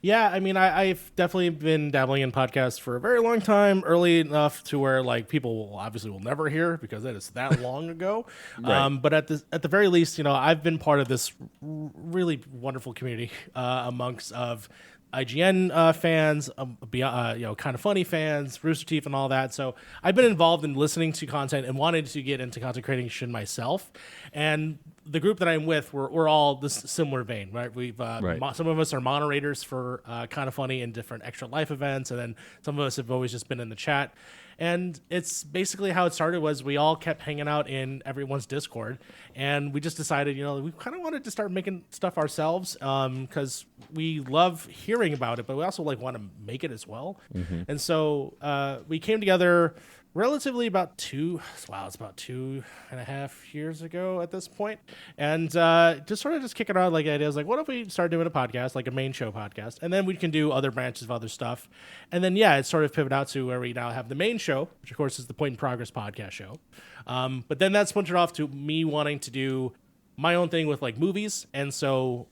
Yeah, I mean, I've definitely been dabbling in podcasts for a very long time, early enough to where like people will never hear because it is that long ago. Right. But at the very least, I've been part of this really wonderful community amongst of IGN fans, kind of funny fans, Rooster Teeth, and all that. So I've been involved in listening to content and wanted to get into content creation myself. And the group that I'm with, we're all this similar vein, right? We've some of us are moderators for kind of funny and different extra life events, and then some of us have always just been in the chat. And it's basically how it started was we all kept hanging out in everyone's Discord, and we just decided, we kind of wanted to start making stuff ourselves because we love hearing about it, but we also want to make it as well. Mm-hmm. And so we came together relatively about 2.5 years ago at this point, and just kicking around ideas like, what if we start doing a podcast, like a main show podcast, and then we can do other branches of other stuff. And then it sort of pivoted out to where we now have the main show, which of course is the Point in Progress podcast show. But then that splintered off to me wanting to do my own thing with movies, and so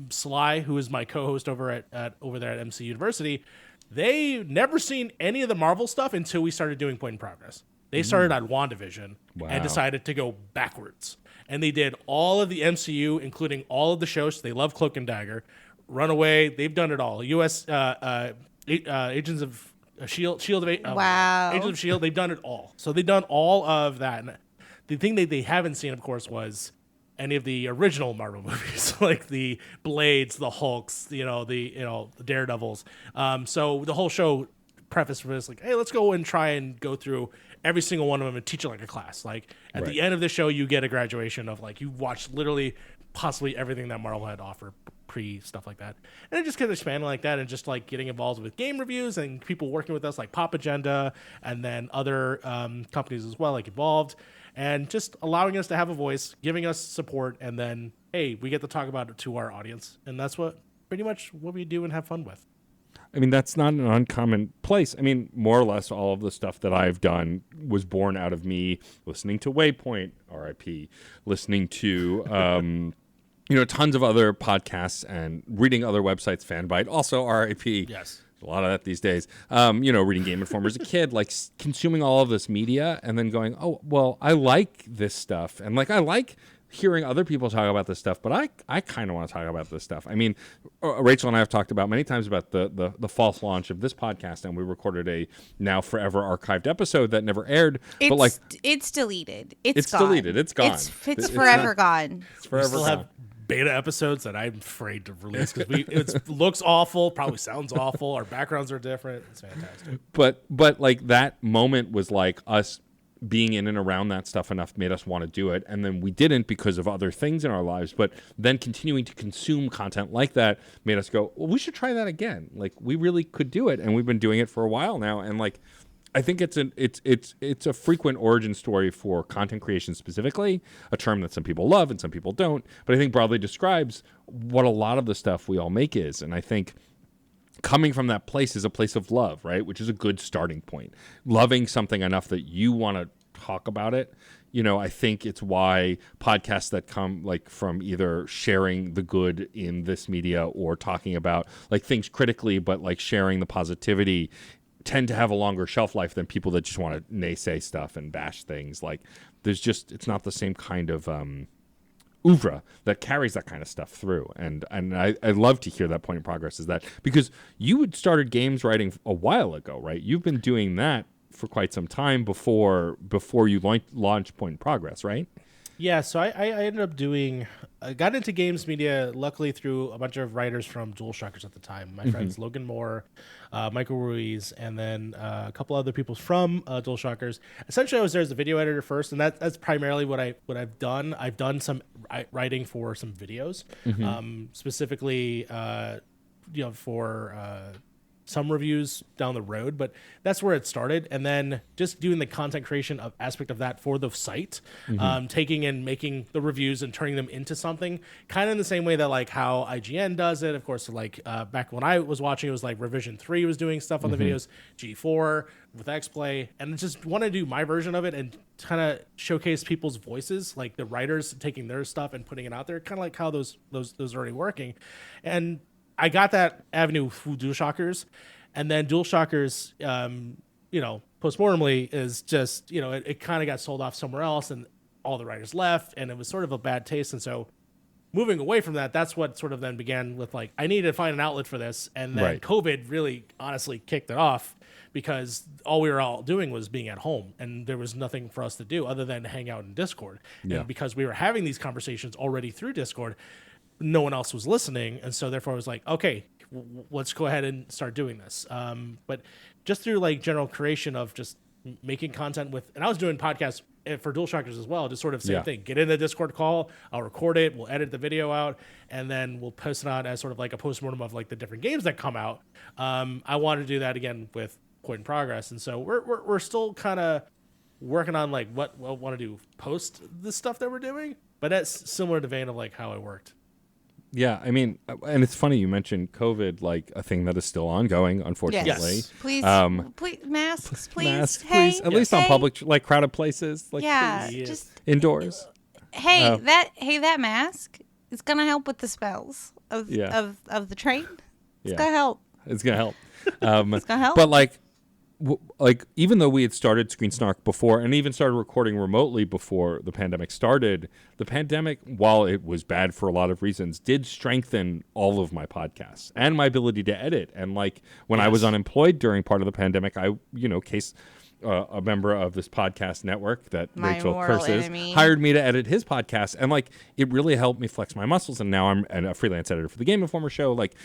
Sly, who is my co-host over there at MC University, they never seen any of the Marvel stuff until we started doing Point in Progress. They started on WandaVision and decided to go backwards. And they did all of the MCU, including all of the shows. They love Cloak and Dagger, Runaway. They've done it all. U.S. Agents of S.H.I.E.L.D. Wow. Agents of S.H.I.E.L.D., they've done it all. So they've done all of that. And the thing that they haven't seen, of course, was any of the original Marvel movies, like the Blades, the Hulks, the Daredevils. So the whole show preface for this, like, hey, let's go and try and go through every single one of them and teach it like a class. Like at the end of the show, you get a graduation of like you watched literally possibly everything that Marvel had to offer pre stuff like that, and it just kept expanding like that, and just like getting involved with game reviews and people working with us like Pop Agenda, and then other companies as well, like Evolved, and just allowing us to have a voice, giving us support, and then hey, we get to talk about it to our audience, and that's what pretty much what we do and have fun with. I mean, that's not an uncommon place. I mean, more or less all of the stuff that I've done was born out of me listening to Waypoint, RIP, listening to, tons of other podcasts and reading other websites, Fanbyte, also RIP. Yes. A lot of that these days. Reading Game Informer as a kid, like consuming all of this media and then going, oh, well, I like this stuff. And like, I like hearing other people talk about this stuff, but I kind of want to talk about this stuff. I mean, Rachel and I have talked about many times about the false launch of this podcast, and we recorded a now forever archived episode that never aired. But like, it's deleted. It's gone. Deleted. It's gone. It's forever gone. It's forever still gone. Have beta episodes that I'm afraid to release because it looks awful, probably sounds awful. Our backgrounds are different. It's fantastic. But like that moment was like us being in and around that stuff enough made us want to do it, and then we didn't because of other things in our lives, but then continuing to consume content like that made us go, well, we should try that again. Like we really could do it, and we've been doing it for a while now, and like I think it's a frequent origin story for content creation specifically, a term that some people love and some people don't, but I think broadly describes what a lot of the stuff we all make is. And I think coming from that place is a place of love, right? Which is a good starting point. Loving something enough that you want to talk about it. I think it's why podcasts that come like from either sharing the good in this media or talking about like things critically, but like sharing the positivity tend to have a longer shelf life than people that just want to naysay stuff and bash things. Like it's not the same kind of oeuvre that carries that kind of stuff through. And I love to hear that point in progress is that because you had started games writing a while ago, right? You've been doing that for quite some time before you launched Point in Progress, right? Yeah, so I ended up got into games media, luckily through a bunch of writers from DualShockers at the time. My friends Logan Moore, Michael Ruiz, and then a couple other people from DualShockers. Essentially, I was there as a video editor first, and that's primarily what I've done. I've done some writing for some videos, specifically, for some reviews down the road, but that's where it started. And then just doing the content creation aspect of that for the site, taking and making the reviews and turning them into something kind of in the same way that like how IGN does it. Of course, like back when I was watching, it was like Revision 3 was doing stuff on the videos, G4 with XPlay, and just want to do my version of it and kind of showcase people's voices, like the writers taking their stuff and putting it out there, kind of like how those are already working. And I got that avenue through DualShockers, and then DualShockers, postmortemly is just, it kind of got sold off somewhere else, and all the writers left, and it was sort of a bad taste. And so moving away from that, that's what sort of then began with like, I needed to find an outlet for this. And then COVID really honestly kicked it off because all we were all doing was being at home, and there was nothing for us to do other than hang out in Discord. Yeah. And because we were having these conversations already through Discord, no one else was listening, and so therefore I was like, okay, let's go ahead and start doing this. But just through like general creation of just making content and I was doing podcasts for DualShockers as well, just sort of same thing. Get in a Discord call, I'll record it, we'll edit the video out, and then we'll post it on as sort of like a postmortem of like the different games that come out. I wanted to do that again with Point in Progress, and so we're still kind of working on like what we want to do post the stuff that we're doing, but that's similar to vein of like how I worked. Yeah, I mean, and it's funny you mentioned COVID, like a thing that is still ongoing, unfortunately. Yes. Please, masks, please. Masks, hey, please. At least on public, like crowded places. Like, please. Just indoors. Hey, that mask is gonna help with the smells of the train. It's gonna help. It's gonna help. It's gonna help. But like even though we had started Screen Snark before and even started recording remotely before the pandemic started, the pandemic, while it was bad for a lot of reasons, did strengthen all of my podcasts and my ability to edit. And like when I was unemployed during part of the pandemic, I, a member of this podcast network that Rachel curses hired me to edit his podcast, and like it really helped me flex my muscles. And now I'm a freelance editor for the Game Informer show. Like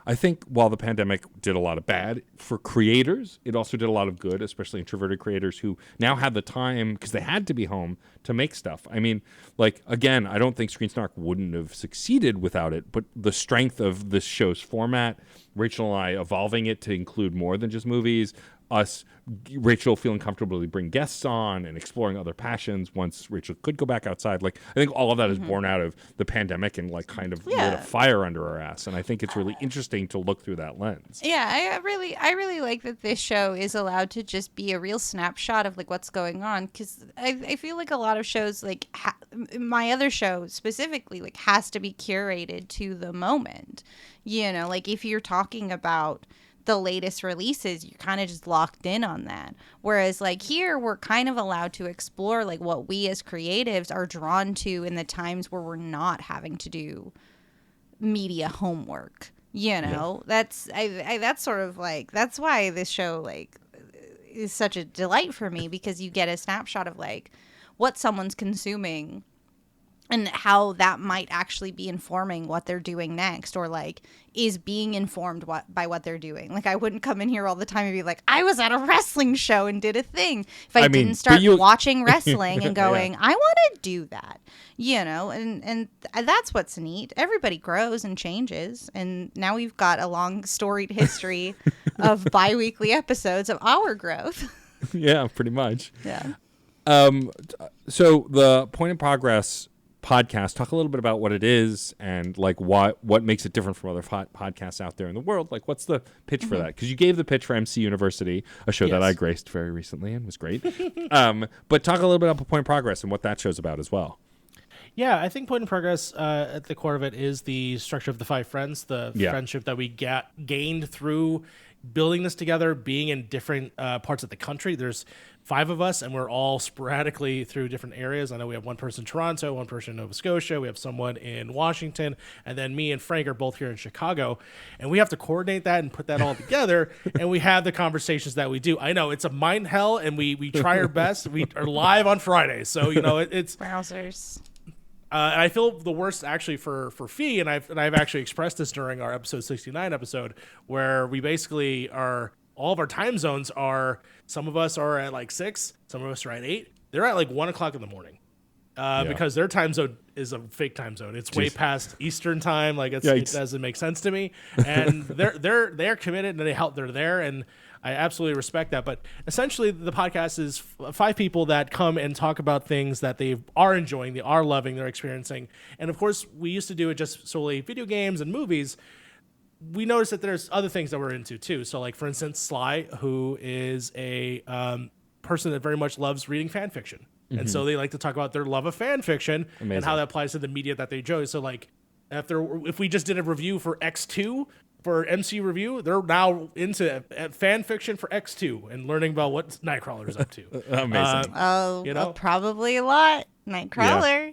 I think while the pandemic did a lot of bad for creators, it also did a lot of good, especially introverted creators who now had the time, because they had to be home, to make stuff. I mean, like, again, I don't think Screen Snark wouldn't have succeeded without it, but the strength of this show's format, Rachel and I evolving it to include more than just movies, Rachel feeling comfortable to bring guests on and exploring other passions once Rachel could go back outside. Like, I think all of that is born out of the pandemic and like kind of lit a fire under our ass. And I think it's really interesting to look through that lens. Yeah, I really like that this show is allowed to just be a real snapshot of like what's going on, because I feel like a lot of shows, like my other show specifically, like has to be curated to the moment. You know, like if you're talking about the latest releases, you're kind of just locked in on that. Whereas like here, we're kind of allowed to explore like what we as creatives are drawn to in the times where we're not having to do media homework. You know, that's sort of like, that's why this show like is such a delight for me, because you get a snapshot of like what someone's consuming and how that might actually be informing what they're doing next, or like is being informed by what they're doing. Like, I wouldn't come in here all the time and be like, I was at a wrestling show and did a thing, if I didn't start watching wrestling and going, I want to do that, you know, and that's what's neat. Everybody grows and changes, and now we've got a long storied history of bi-weekly episodes of our growth. Yeah, pretty much. Yeah. So the Point in Progress podcast, talk a little bit about what it is and like what makes it different from other podcasts out there in the world. Like, what's the pitch for that? Because you gave the pitch for MC University, a show that I graced very recently and was great. But talk a little bit about Point in Progress and what that show's about as well. Yeah, I think Point in Progress, at the core of it, is the structure of the 5 friends, the friendship that we gained through building this together, being in different parts of the country. There's 5 of us, and we're all sporadically through different areas. I know we have one person in Toronto, one person in Nova Scotia, we have someone in Washington, and then me and Frank are both here in Chicago. And we have to coordinate that and put that all together, and we have the conversations that we do. I know it's a mind hell, and we try our best. We are live on Fridays, so you know it's Browsers. And I feel the worst actually for Fee, and I've actually expressed this during our episode 69 episode, where we basically are, all of our time zones are, some of us are at like 6, some of us are at 8. They're at like 1 o'clock in the morning, because their time zone is a fake time zone. It's way past Eastern time. Like it doesn't make sense to me. And they're committed, and they're there, and I absolutely respect that. But essentially, the podcast is 5 people that come and talk about things that they are enjoying, they are loving, they're experiencing. And of course, we used to do it just solely video games and movies. We noticed that there's other things that we're into too. So, like for instance, Sly, who is a person that very much loves reading fan fiction, and so they like to talk about their love of fan fiction and how that applies to the media that they enjoy. So, like if we just did a review for X2. For MC Review, they're now into fan fiction for X2 and learning about what Nightcrawler's up to. Amazing. Probably a lot. Nightcrawler. Yeah.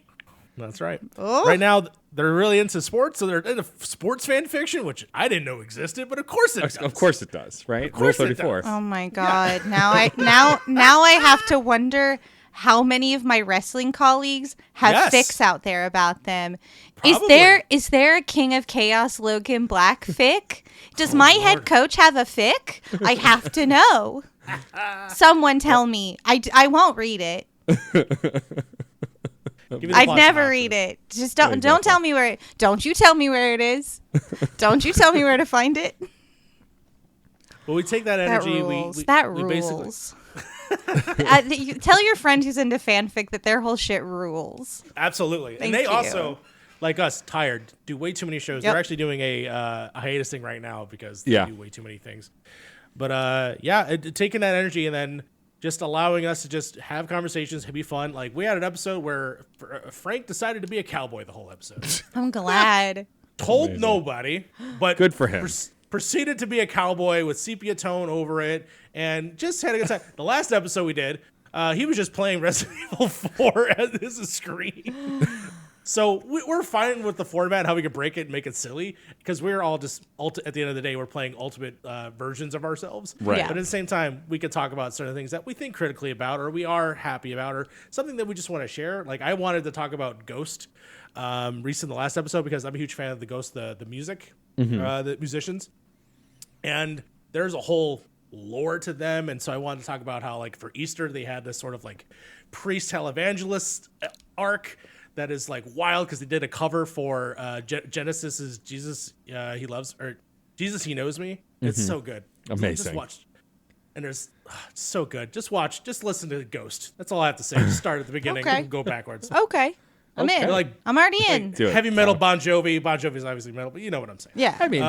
That's right. Oh. Right now, they're really into sports, so they're into sports fan fiction, which I didn't know existed, but of course it does. Of course it does, right? Rule 34. Oh my God! Yeah. Now I have to wonder how many of my wrestling colleagues have fics out there about them. Probably. Is there a King of Chaos Logan Black fic? Does my head coach have a fic? I have to know. Someone tell me. I won't read it. I'd never read it. Just don't tell me where. Don't you tell me where it is. Don't you tell me where to find it. Well, we take that energy. That rules. Tell your friend who's into fanfic that their whole shit rules. Absolutely. And they also, like us, tired, do way too many shows. They're actually doing a hiatus thing right now because they do way too many things. But taking that energy and then just allowing us to just have conversations, to be fun. Like, we had an episode where Frank decided to be a cowboy the whole episode. I'm glad. Told nobody, but good for him. Proceeded to be a cowboy with sepia tone over it, and just had a good time. The last episode we did, he was just playing Resident Evil 4 as a screen. So we're fine with the format, how we can break it and make it silly, because we're all just at the end of the day, we're playing ultimate versions of ourselves. Right. Yeah. But at the same time, we could talk about certain things that we think critically about, or we are happy about, or something that we just want to share. Like I wanted to talk about Ghost recent the last episode because I'm a huge fan of the Ghost, the music, the musicians, and there's a whole lore to them, and so I wanted to talk about how like for Easter they had this sort of like priest televangelist arc that is like wild because they did a cover for Genesis's Jesus He Loves, or Jesus He Knows Me. It's so good. Amazing. Just watch. And there's it's so good. Just listen to Ghost. That's all I have to say. Just start at the beginning Okay. and go backwards. Okay. I'm in. Like- I'm already in. Do it. Heavy metal Bon Jovi. Bon Jovi is obviously metal, but you know what I'm saying. Yeah. I mean,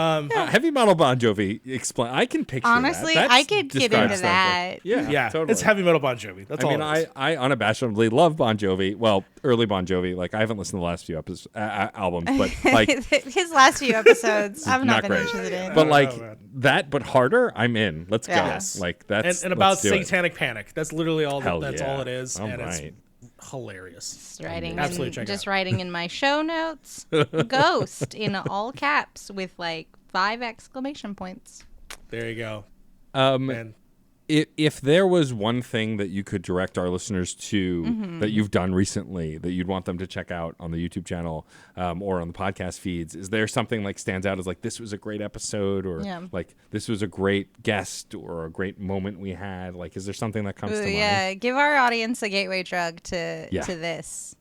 heavy metal Bon Jovi. Explain. I can picture. Honestly, that. I could get describes into something. that. Yeah, totally. It's heavy metal Bon Jovi. That's I all mean, it is. I unabashedly love Bon Jovi. Well, early Bon Jovi. Like I haven't listened to the last few albums, but like his last few episodes, I've not not been great. interested in. But like man. that, but harder. I'm in. Let's go. Yes. Like that's and about let's do it. Satanic Panic. That's literally all. Hell That's yeah. all it is, All and right. it's hilarious. Just writing, Absolutely in, check it just out. writing in my show notes, Ghost in all caps with like 5 exclamation points. There you go. Um, Man, if there was one thing that you could direct our listeners to Mm-hmm. that you've done recently that you'd want them to check out on the YouTube channel or on the podcast feeds, is there something like stands out as like this was a great episode or Yeah. like this was a great guest or a great moment we had? Like, is there something that comes to mind? Yeah, give our audience a gateway drug to Yeah. this.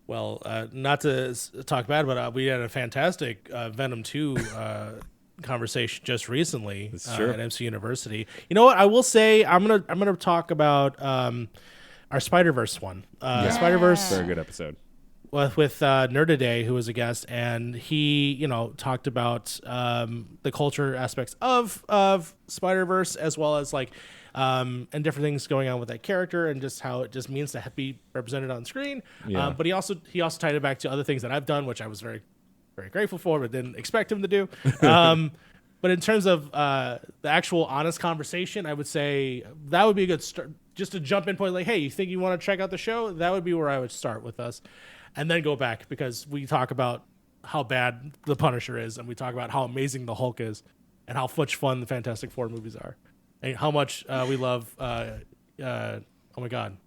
well, not to talk bad, but we had a fantastic Venom 2 conversation just recently true. at MC University. You know what? I will say I'm gonna talk about our Spider-Verse one. Spider-Verse Very good episode. with Nerdaday, who was a guest, and he, talked about the culture aspects of Spider-Verse, as well as like and different things going on with that character, and just how it just means to be represented on screen. Yeah. But he also tied it back to other things that I've done, which I was very, very grateful for, but didn't expect him to do. But in terms of the actual honest conversation, I would say that would be a good start. Just a jump in point, like, hey, you think you want to check out the show? That would be where I would start with us. And then go back, because we talk about how bad the Punisher is, and we talk about how amazing the Hulk is, and how much fun the Fantastic Four movies are, and how much we love. Oh my God,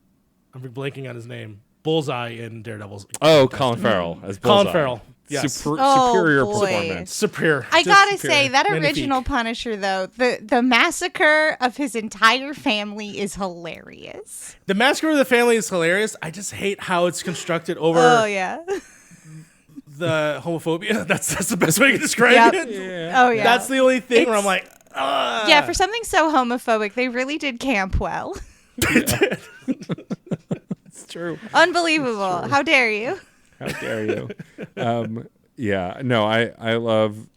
I'm blanking on his name. Bullseye in Daredevil's. Oh, Colin Farrell as Colin Bullseye. Farrell. Yes. Superior boy. performance. Superior. I Just gotta superior. say, that Magnifique. original Punisher, though, the massacre of his entire family is hilarious. The Massacre of the Family is hilarious. I just hate how it's constructed over Oh, yeah. the homophobia. That's the best way to describe Yep. it. Oh, yeah. That's the only thing where I'm It's- like, ah. Yeah, for something so homophobic, they really did camp well. It's true. Unbelievable. How dare you? How dare you? Yeah, no, I love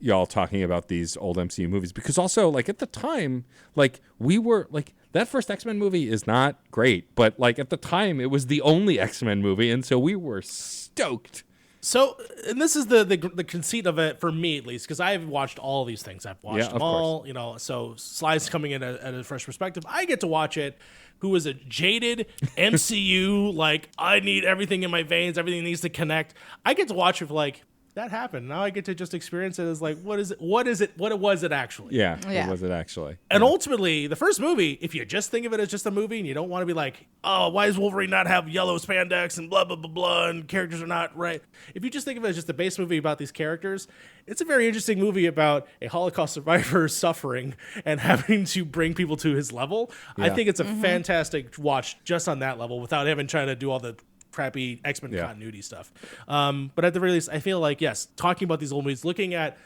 y'all talking about these old MCU movies, because also like at the time, like we were like that first X-Men movie is not great, but like at the time it was the only X-Men movie, and so we were stoked. So, and this is the conceit of it for me, at least, because I've watched all these things. I've watched Yeah, them of all, so Sly's coming in at a fresh perspective. I get to watch it, who is a jaded MCU, like, I need everything in my veins, everything needs to connect. I get to watch it for, like, that happened. Now I get to just experience it as, like, what was it actually? Yeah, Yeah. It was it actually. And ultimately, the first movie, if you just think of it as just a movie and you don't want to be like, oh, why does Wolverine not have yellow spandex and blah, blah, blah, blah, and characters are not right. If you just think of it as just a base movie about these characters, it's a very interesting movie about a Holocaust survivor suffering and having to bring people to his level. I Yeah. think it's a fantastic watch just on that level without having trying to do all the crappy X-Men Yeah. continuity stuff. But at the very least, I feel like, yes, talking about these old movies, looking at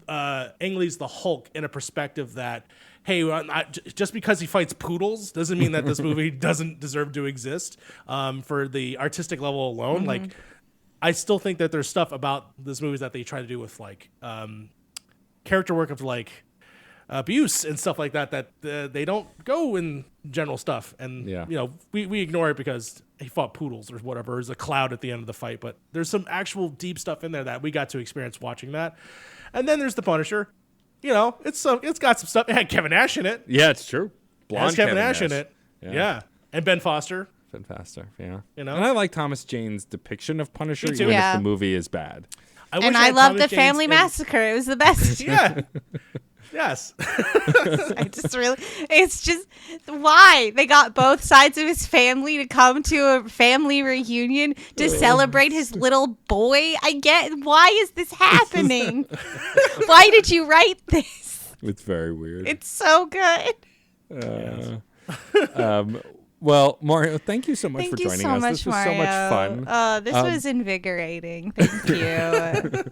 Ang Lee's The Hulk in a perspective that, hey, just because he fights poodles doesn't mean that this movie doesn't deserve to exist. For the artistic level alone, like, I still think that there's stuff about this movie that they try to do with like character work of like abuse and stuff like that they don't go in general stuff, and Yeah. we ignore it because he fought poodles or whatever. There's a cloud at the end of the fight, but there's some actual deep stuff in there that we got to experience watching that. And then there's the Punisher. It's got some stuff. It had Kevin Nash in it. Yeah, it's true. It has Kevin Nash in it. Yeah. And Ben Foster. happen faster. Yeah. You know? And I like Thomas Jane's depiction of Punisher, Me too. even Yeah. if the movie is bad. I love the Family Massacre. It was the best. Yeah. Yes. It's just why they got both sides of his family to come to a family reunion to celebrate his little boy. Why is this happening? Why did you write this? It's very weird. It's so good. Well, Mario, thank you so much Thank for you joining so us. much, This was Mario. so much fun. This was invigorating. Thank you.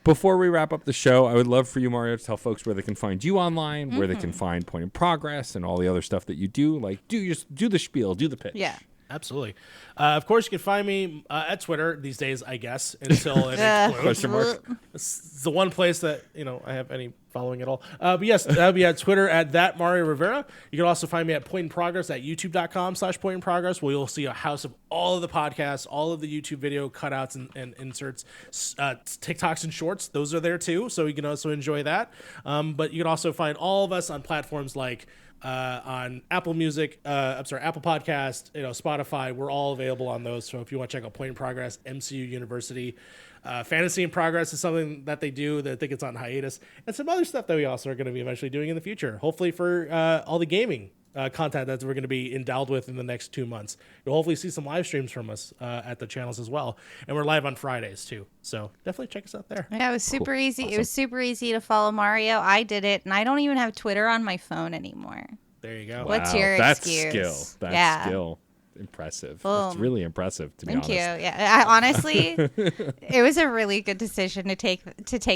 Before we wrap up the show, I would love for you, Mario, to tell folks where they can find you online, where they can find Point in Progress and all the other stuff that you do. Like, do the spiel, do the pitch. Yeah. Absolutely. Of course, you can find me at Twitter these days, I guess, until it explodes. Question mark. It's the one place that, I have any following at all. But yes, that would be at Twitter at that Mario Rivera. You can also find me at Point in Progress at youtube.com/Point in Progress, where you'll see a house of all of the podcasts, all of the YouTube video cutouts and inserts, TikToks and shorts. Those are there too, so you can also enjoy that. But you can also find all of us on platforms like on Apple Music, Apple Podcast, Spotify. We're all available on those. So if you want to check out Point in Progress, MCU University, Fantasy in Progress is something that they do that I think it's on hiatus, and some other stuff that we also are going to be eventually doing in the future. Hopefully for all the gaming content that we're going to be endowed with in the next 2 months. You'll hopefully see some live streams from us at the channels as well. And we're live on Fridays too. So definitely check us out there. Yeah, it was super easy. Awesome. It was super easy to follow Mario. I did it, and I don't even have Twitter on my phone anymore. There you go. What's Wow, your that's excuse? skill. That's Yeah. skill. Impressive. Boom. That's really impressive, to be Thank honest. you. Yeah, honestly, it was a really good decision to take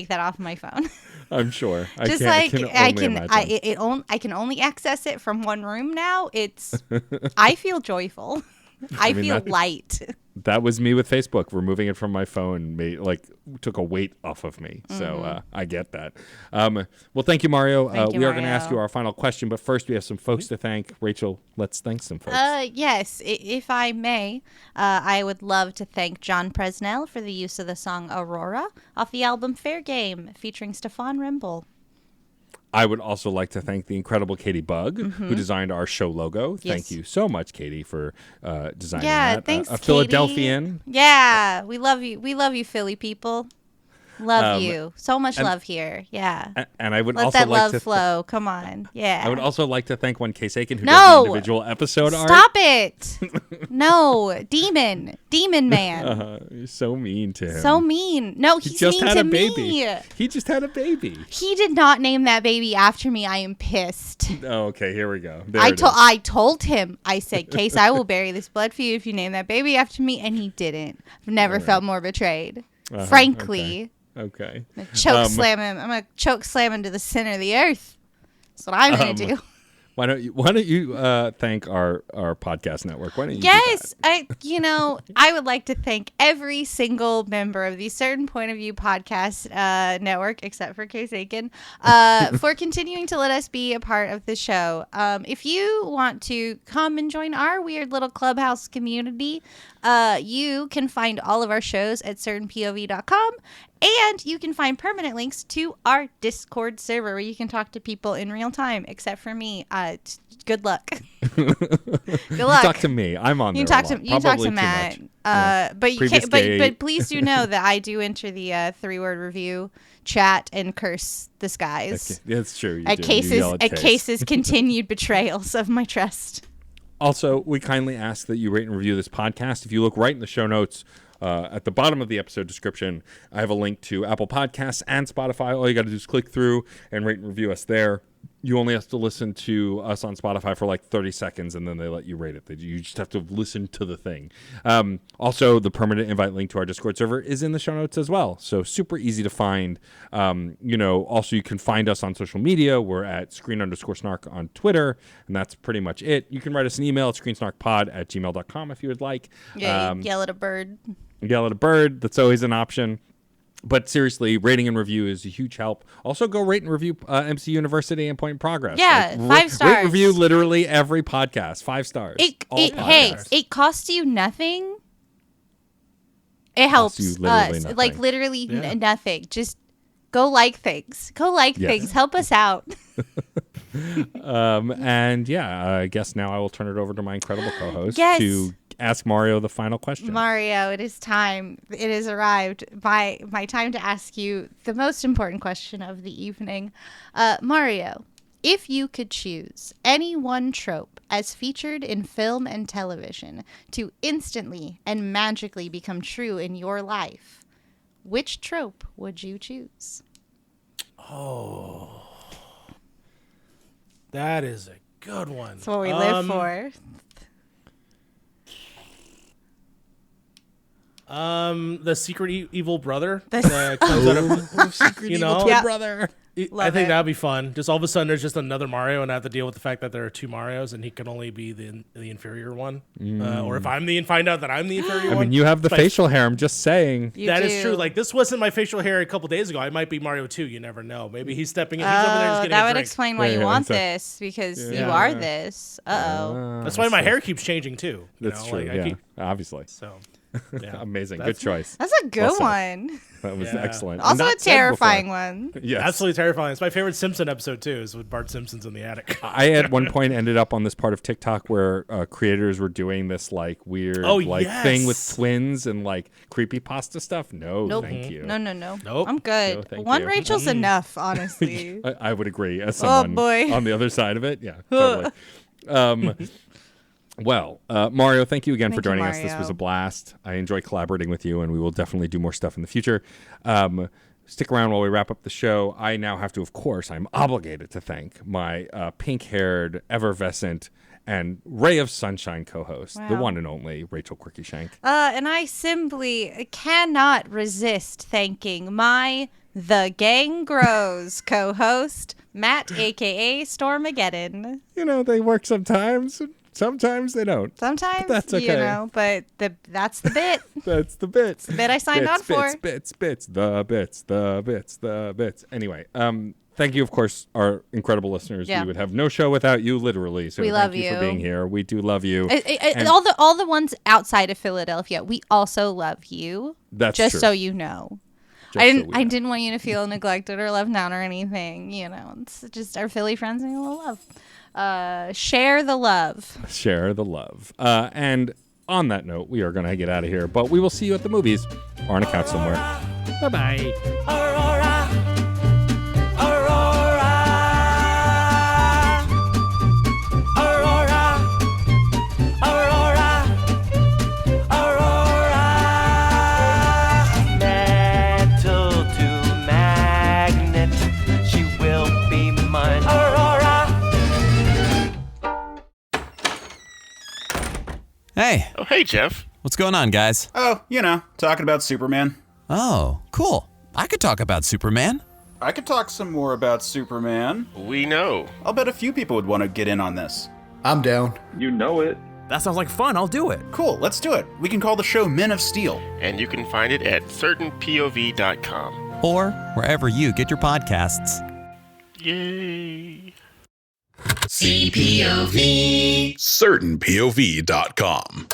that off my phone. I'm sure. Just I can only access it from one room now. I feel joyful. I mean, feel light. That was me with Facebook. Removing it from my phone took a weight off of me. So I get that. Well, thank you, Mario. Thank you, we are going to Mario. ask you our final question, but first we have some folks to thank. Rachel, let's thank some folks. Yes, if I may, I would love to thank John Presnell for the use of the song Aurora off the album Fair Game featuring Stefan Rimble. I would also like to thank the incredible Katie Bug, who designed our show logo. Yes. Thank you so much, Katie, for designing Yeah, that. thanks, A Katie. Philadelphian. Yeah, we love you. We love you, Philly people. Love you. So much love here. Yeah. And I would Let also that like love to flow. Come on. Yeah. I would also like to thank one Case Aiken who No! does the individual episode art. Stop it. No. Demon man. You're so mean to him. So mean. No, He he's just mean had to a baby. me. He just had a baby. He did not name that baby after me. I am pissed. Oh, okay, here we go. There it is. I told him. I said, Case, I will bury this blood for you if you name that baby after me, and he didn't. I've never felt more betrayed. Frankly. Okay. I'm gonna choke slam him. I'm gonna choke slam him to the center of the earth. That's what I'm gonna do. Why don't you thank our podcast network? Why don't you? Yes, do that? I would like to thank every single member of the Certain Point of View podcast network, except for Case Aiken, for continuing to let us be a part of the show. If you want to come and join our weird little clubhouse community, you can find all of our shows at certainpov.com. And you can find permanent links to our Discord server where you can talk to people in real time, except for me. Good luck. Good luck. Talk to me. I'm on there. You can talk to Matt. But you Previous can't. gay. But please do know that I do enter the 3-word review chat and curse the skies Yeah, it's true. You at do. You yell at Case. cases continued betrayals of my trust. Also, we kindly ask that you rate and review this podcast. If you look right in the show notes, at the bottom of the episode description, I have a link to Apple Podcasts and Spotify. All you got to do is click through and rate and review us there. You only have to listen to us on Spotify for like 30 seconds, and then they let you rate it. You just have to listen to the thing. Also, the permanent invite link to our Discord server is in the show notes as well. So super easy to find. Also, you can find us on social media. We're at @screen_snark on Twitter, and that's pretty much it. You can write us an email at screensnarkpod@gmail.com if you would like. Yeah, yell at a bird. Yell at a bird. That's always an option. But seriously, rating and review is a huge help. Also, go rate and review MC University and Point in Progress. Yeah, 5 stars. Rate review literally every podcast. 5 stars. Hey, it costs you nothing. It helps you literally us. nothing. Like literally nothing. Just go like things. Go like things. Help us out. And yeah, I guess now I will turn it over to my incredible co-host Yes. to ask Mario the final question. Mario, it is time. It has arrived. My time to ask you the most important question of the evening. Mario, if you could choose any one trope as featured in film and television to instantly and magically become true in your life, which trope would you choose? Oh, that is a good one. That's what we live for. The secret evil brother The- that comes out of, Secret you know, evil twin Yeah. brother. I think it. that'd be fun. Just all of a sudden, there's just another Mario, and I have to deal with the fact that there are two Marios, and he can only be the inferior one. Or if find out that I'm the inferior I one. mean, you have the But facial hair. I'm just saying. You that do. is true. Like, this wasn't my facial hair a couple days ago. I might be Mario 2. You never know. Maybe he's stepping in. He's over there just getting that a would drink. explain why you Yeah, want so- this, because you Yeah. are this. Uh-oh. That's why my hair keeps changing too. You That's know? true. Like, yeah, I keep, obviously. so yeah. Amazing. That's Good choice. That's a good Well said. one. That was Yeah. excellent. Also Not a said terrifying before. one. Yes. Absolutely terrifying. It's my favorite Simpson episode too. Is with Bart Simpson's in the attic. I at one point ended up on this part of TikTok where creators were doing this like weird thing with yes. twins and like creepypasta stuff. No, Nope. thank you. No. Nope. I'm good. No, thank One you. Rachel's enough, honestly. I would agree as someone boy. on the other side of it. Yeah, totally. Well, Mario, thank you again for Thank you, joining us. This Mario. was a blast. I enjoy collaborating with you, and we will definitely do more stuff in the future. Stick around while we wrap up the show. I now have to, of course, I'm obligated to thank my pink-haired, effervescent, and ray of sunshine co-host, the Wow. one and only Rachel Quirky Shank. And I simply cannot resist thanking The Gang Grows co-host, Matt, a.k.a. Stormageddon. You know, they work sometimes. Sometimes they don't. Sometimes, That's okay. you know, but that's the bit. That's the bits. The bit I signed on for. The bits. Anyway, thank you, of course, our incredible listeners. Yeah. We would have no show without you, literally. So We thank love you for you. being here. We do love you. And All the ones outside of Philadelphia, we also love you. That's just true. so you know. Just I so didn't. we I know. didn't want you to feel neglected or left out or anything. You know, it's just our Philly friends and a little love. Share the love. Share the love. And on that note, we are going to get out of here. But we will see you at the movies or on a couch somewhere. Bye-bye. Aurora, Aurora, Aurora, Aurora, Aurora. Metal to magnet, she will be mine. Aurora. Hey, Oh, hey, Jeff. what's going on, guys? Oh, you know, talking about Superman. Oh, cool. I could talk about Superman. I could talk some more about Superman. We know. I'll bet a few people would want to get in on this. I'm down. You know it. That sounds like fun. I'll do it. Cool, let's do it. We can call the show Men of Steel. And you can find it at certainpov.com. Or wherever you get your podcasts. Yay. CertainPOV.com.